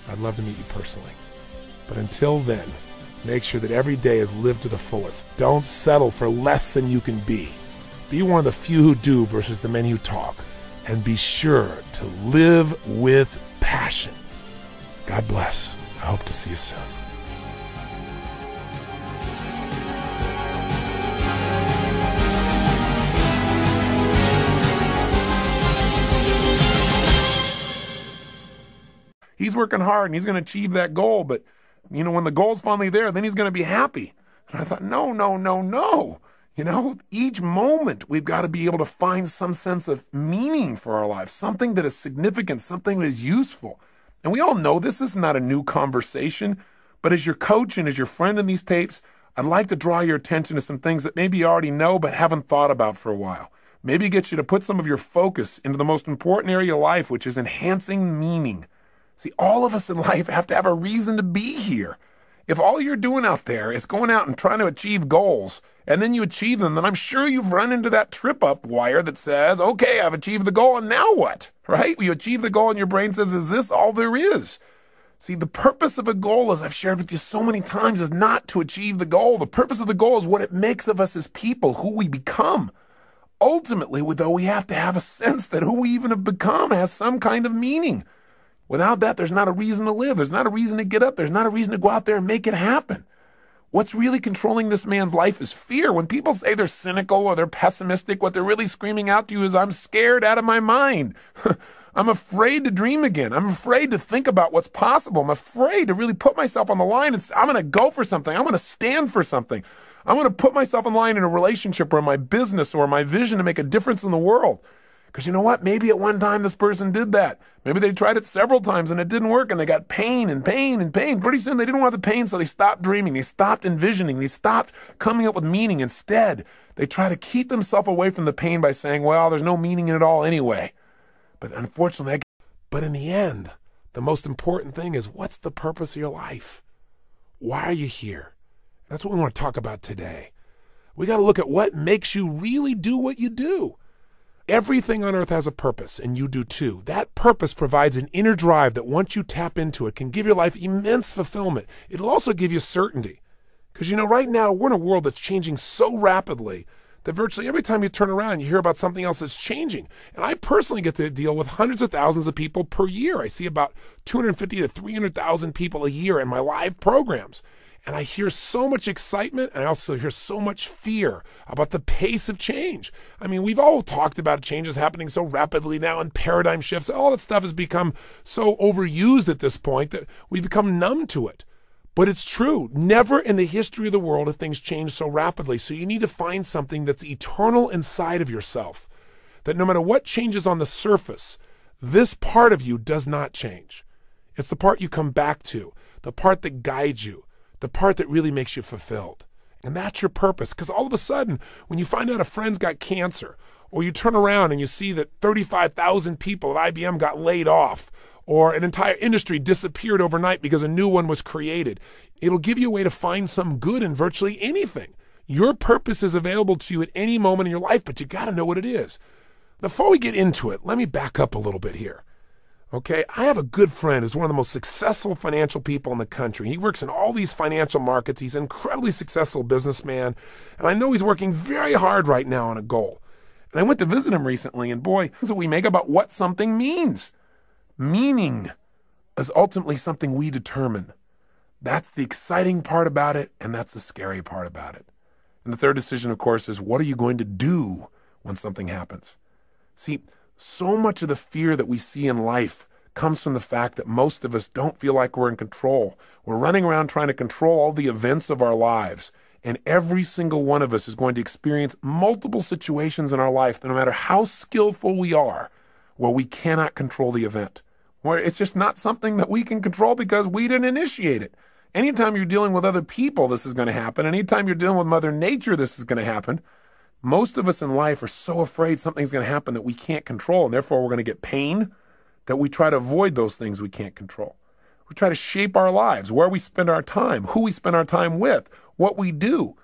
I'd love to meet you personally. But until then, make sure that every day is lived to the fullest. Don't settle for less than you can be. Be one of the few who do versus the many who talk. And be sure to live with passion. God bless. I hope to see you soon. He's working hard and he's going to achieve that goal. But, when the goal's finally there, then he's going to be happy. And I thought, no. Each moment we've got to be able to find some sense of meaning for our lives, something that is significant, something that is useful. And we all know this is not a new conversation, but as your coach and as your friend in these tapes, I'd like to draw your attention to some things that maybe you already know but haven't thought about for a while. Maybe get you to put some of your focus into the most important area of life, which is enhancing meaning. See, all of us in life have to have a reason to be here. If all you're doing out there is going out and trying to achieve goals, and then you achieve them, then I'm sure you've run into that trip-up wire that says, okay, I've achieved the goal, and now what? Right? You achieve the goal, and your brain says, is this all there is? See, the purpose of a goal, as I've shared with you so many times, is not to achieve the goal. The purpose of the goal is what it makes of us as people, who we become. Ultimately, though, we have to have a sense that who we even have become has some kind of meaning. Without that, there's not a reason to live. There's not a reason to get up. There's not a reason to go out there and make it happen. What's really controlling this man's life is fear. When people say they're cynical or they're pessimistic, what they're really screaming out to you is, I'm scared out of my mind. I'm afraid to dream again. I'm afraid to think about what's possible. I'm afraid to really put myself on the line and say, I'm going to go for something. I'm going to stand for something. I'm going to put myself on the line in a relationship or my business or my vision to make a difference in the world. Because you know what? Maybe at one time this person did that. Maybe they tried it several times and it didn't work and they got pain and pain and pain. Pretty soon they didn't want the pain, so they stopped dreaming. They stopped envisioning. They stopped coming up with meaning. Instead, they try to keep themselves away from the pain by saying, well, there's no meaning in it all anyway. But unfortunately, But in the end, the most important thing is, what's the purpose of your life? Why are you here? That's what we want to talk about today. We got to look at what makes you really do what you do. Everything on earth has a purpose, and you do too. That purpose provides an inner drive that once you tap into it can give your life immense fulfillment. It'll also give you certainty. Because right now we're in a world that's changing so rapidly that virtually every time you turn around, you hear about something else that's changing. And I personally get to deal with hundreds of thousands of people per year. I see about 250 to 300,000 people a year in my live programs. And I hear so much excitement, and I also hear so much fear about the pace of change. I mean, we've all talked about changes happening so rapidly now and paradigm shifts. All that stuff has become so overused at this point that we've become numb to it. But it's true. Never in the history of the world have things changed so rapidly. So you need to find something that's eternal inside of yourself, that no matter what changes on the surface, this part of you does not change. It's the part you come back to, the part that guides you, the part that really makes you fulfilled. And that's your purpose. Because all of a sudden, when you find out a friend's got cancer, or you turn around and you see that 35,000 people at IBM got laid off, or an entire industry disappeared overnight because a new one was created, it'll give you a way to find some good in virtually anything. Your purpose is available to you at any moment in your life, but you got to know what it is. Before we get into it, let me back up a little bit here. Okay, I have a good friend who's one of the most successful financial people in the country. He works in all these financial markets. He's an incredibly successful businessman, and I know he's working very hard right now on a goal. And I went to visit him recently, and boy, that's what we make about what something means. Meaning is ultimately something we determine. That's the exciting part about it, and that's the scary part about it. And the third decision, of course, is what are you going to do when something happens? See, so much of the fear that we see in life comes from the fact that most of us don't feel like we're in control. We're running around trying to control all the events of our lives. And every single one of us is going to experience multiple situations in our life that no matter how skillful we are, well, we cannot control the event. Where it's just not something that we can control because we didn't initiate it. Anytime you're dealing with other people, this is going to happen. Anytime you're dealing with Mother Nature, this is going to happen. Most of us in life are so afraid something's going to happen that we can't control, and therefore we're going to get pain, that we try to avoid those things we can't control. We try to shape our lives, where we spend our time, who we spend our time with, what we do,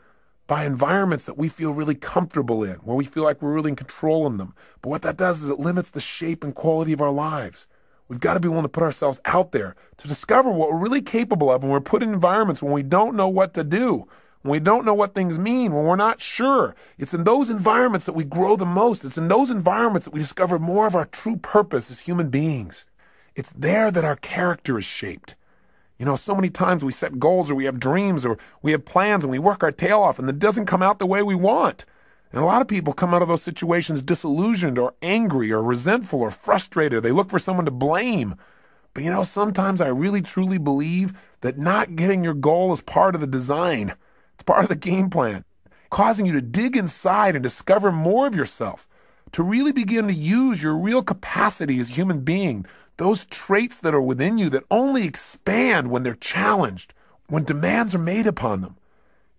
by environments that we feel really comfortable in, where we feel like we're really in control in them. But what that does is it limits the shape and quality of our lives. We've got to be willing to put ourselves out there to discover what we're really capable of when we're put in environments when we don't know what to do, when we don't know what things mean, when we're not sure. It's in those environments that we grow the most. It's in those environments that we discover more of our true purpose as human beings. It's there that our character is shaped. You know, so many times we set goals or we have dreams or we have plans and we work our tail off and it doesn't come out the way we want. And a lot of people come out of those situations disillusioned or angry or resentful or frustrated. They look for someone to blame. But you know, sometimes I really truly believe that not getting your goal is part of the design. It's part of the game plan, causing you to dig inside and discover more of yourself, to really begin to use your real capacity as a human being, those traits that are within you that only expand when they're challenged, when demands are made upon them.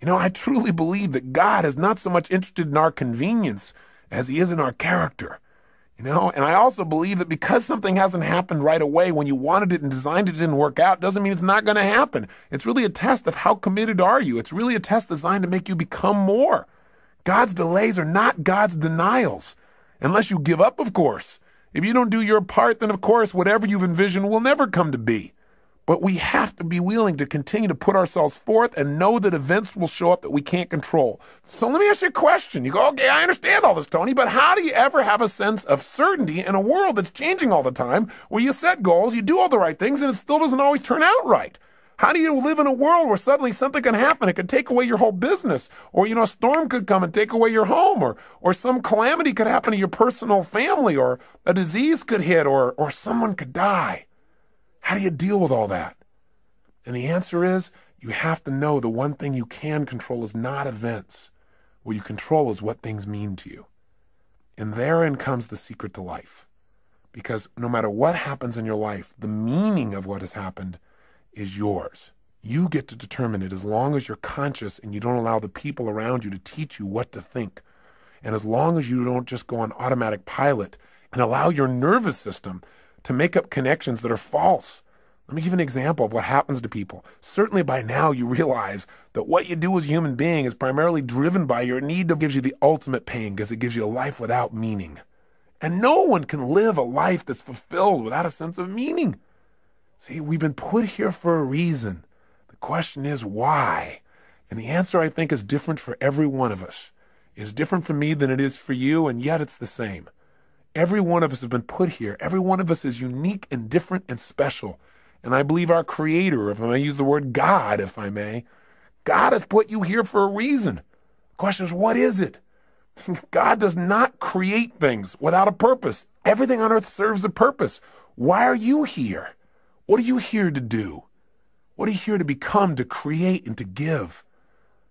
You know, I truly believe that God is not so much interested in our convenience as he is in our character. You know, and I also believe that because something hasn't happened right away when you wanted it and designed it didn't work out, doesn't mean it's not going to happen. It's really a test of how committed are you. It's really a test designed to make you become more. God's delays are not God's denials, unless you give up, of course. If you don't do your part, then of course, whatever you've envisioned will never come to be. But we have to be willing to continue to put ourselves forth and know that events will show up that we can't control. So let me ask you a question. You go, okay, I understand all this, Tony, but how do you ever have a sense of certainty in a world that's changing all the time, where you set goals, you do all the right things, and it still doesn't always turn out right? How do you live in a world where suddenly something can happen? It could take away your whole business, or, you know, a storm could come and take away your home, or some calamity could happen to your personal family, or a disease could hit, or someone could die. How do you deal with all that? And the answer is, you have to know the one thing you can control is not events. What you control is what things mean to you. And therein comes the secret to life. Because no matter what happens in your life, the meaning of what has happened is yours. You get to determine it as long as you're conscious and you don't allow the people around you to teach you what to think. And as long as you don't just go on automatic pilot and allow your nervous system to make up connections that are false. Let me give you an example of what happens to people. Certainly by now you realize that what you do as a human being is primarily driven by your need that gives you the ultimate pain because it gives you a life without meaning. And no one can live a life that's fulfilled without a sense of meaning. See, we've been put here for a reason. The question is why? And the answer, I think, is different for every one of us. It's different for me than it is for you, and yet it's the same. Every one of us has been put here. Every one of us is unique and different and special. And I believe our Creator, if I may use the word God, if I may, God has put you here for a reason. The question is, what is it? God does not create things without a purpose. Everything on earth serves a purpose. Why are you here? What are you here to do? What are you here to become, to create, and to give?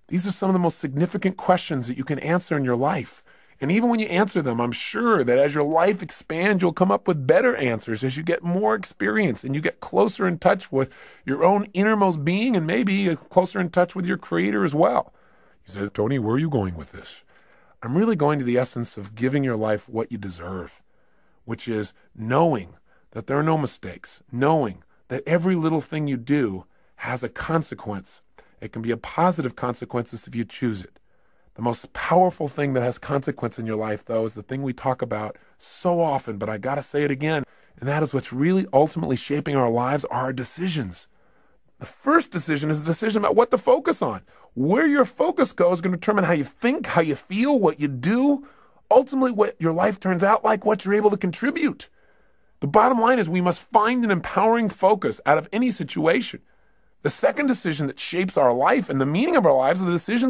These are some of the most significant questions that you can answer in your life. And even when you answer them, I'm sure that as your life expands, you'll come up with better answers as you get more experience and you get closer in touch with your own innermost being and maybe closer in touch with your creator as well. You say, Tony, where are you going with this? I'm really going to the essence of giving your life what you deserve, which is knowing that there are no mistakes, knowing that every little thing you do has a consequence. It can be a positive consequences if you choose it. The most powerful thing that has consequence in your life, though, is the thing we talk about so often, but I got to say it again, and that is what's really ultimately shaping our lives are our decisions. The first decision is the decision about what to focus on. Where your focus goes is going to determine how you think, how you feel, what you do, ultimately what your life turns out like, what you're able to contribute. The bottom line is we must find an empowering focus out of any situation. The second decision that shapes our life and the meaning of our lives are the decisions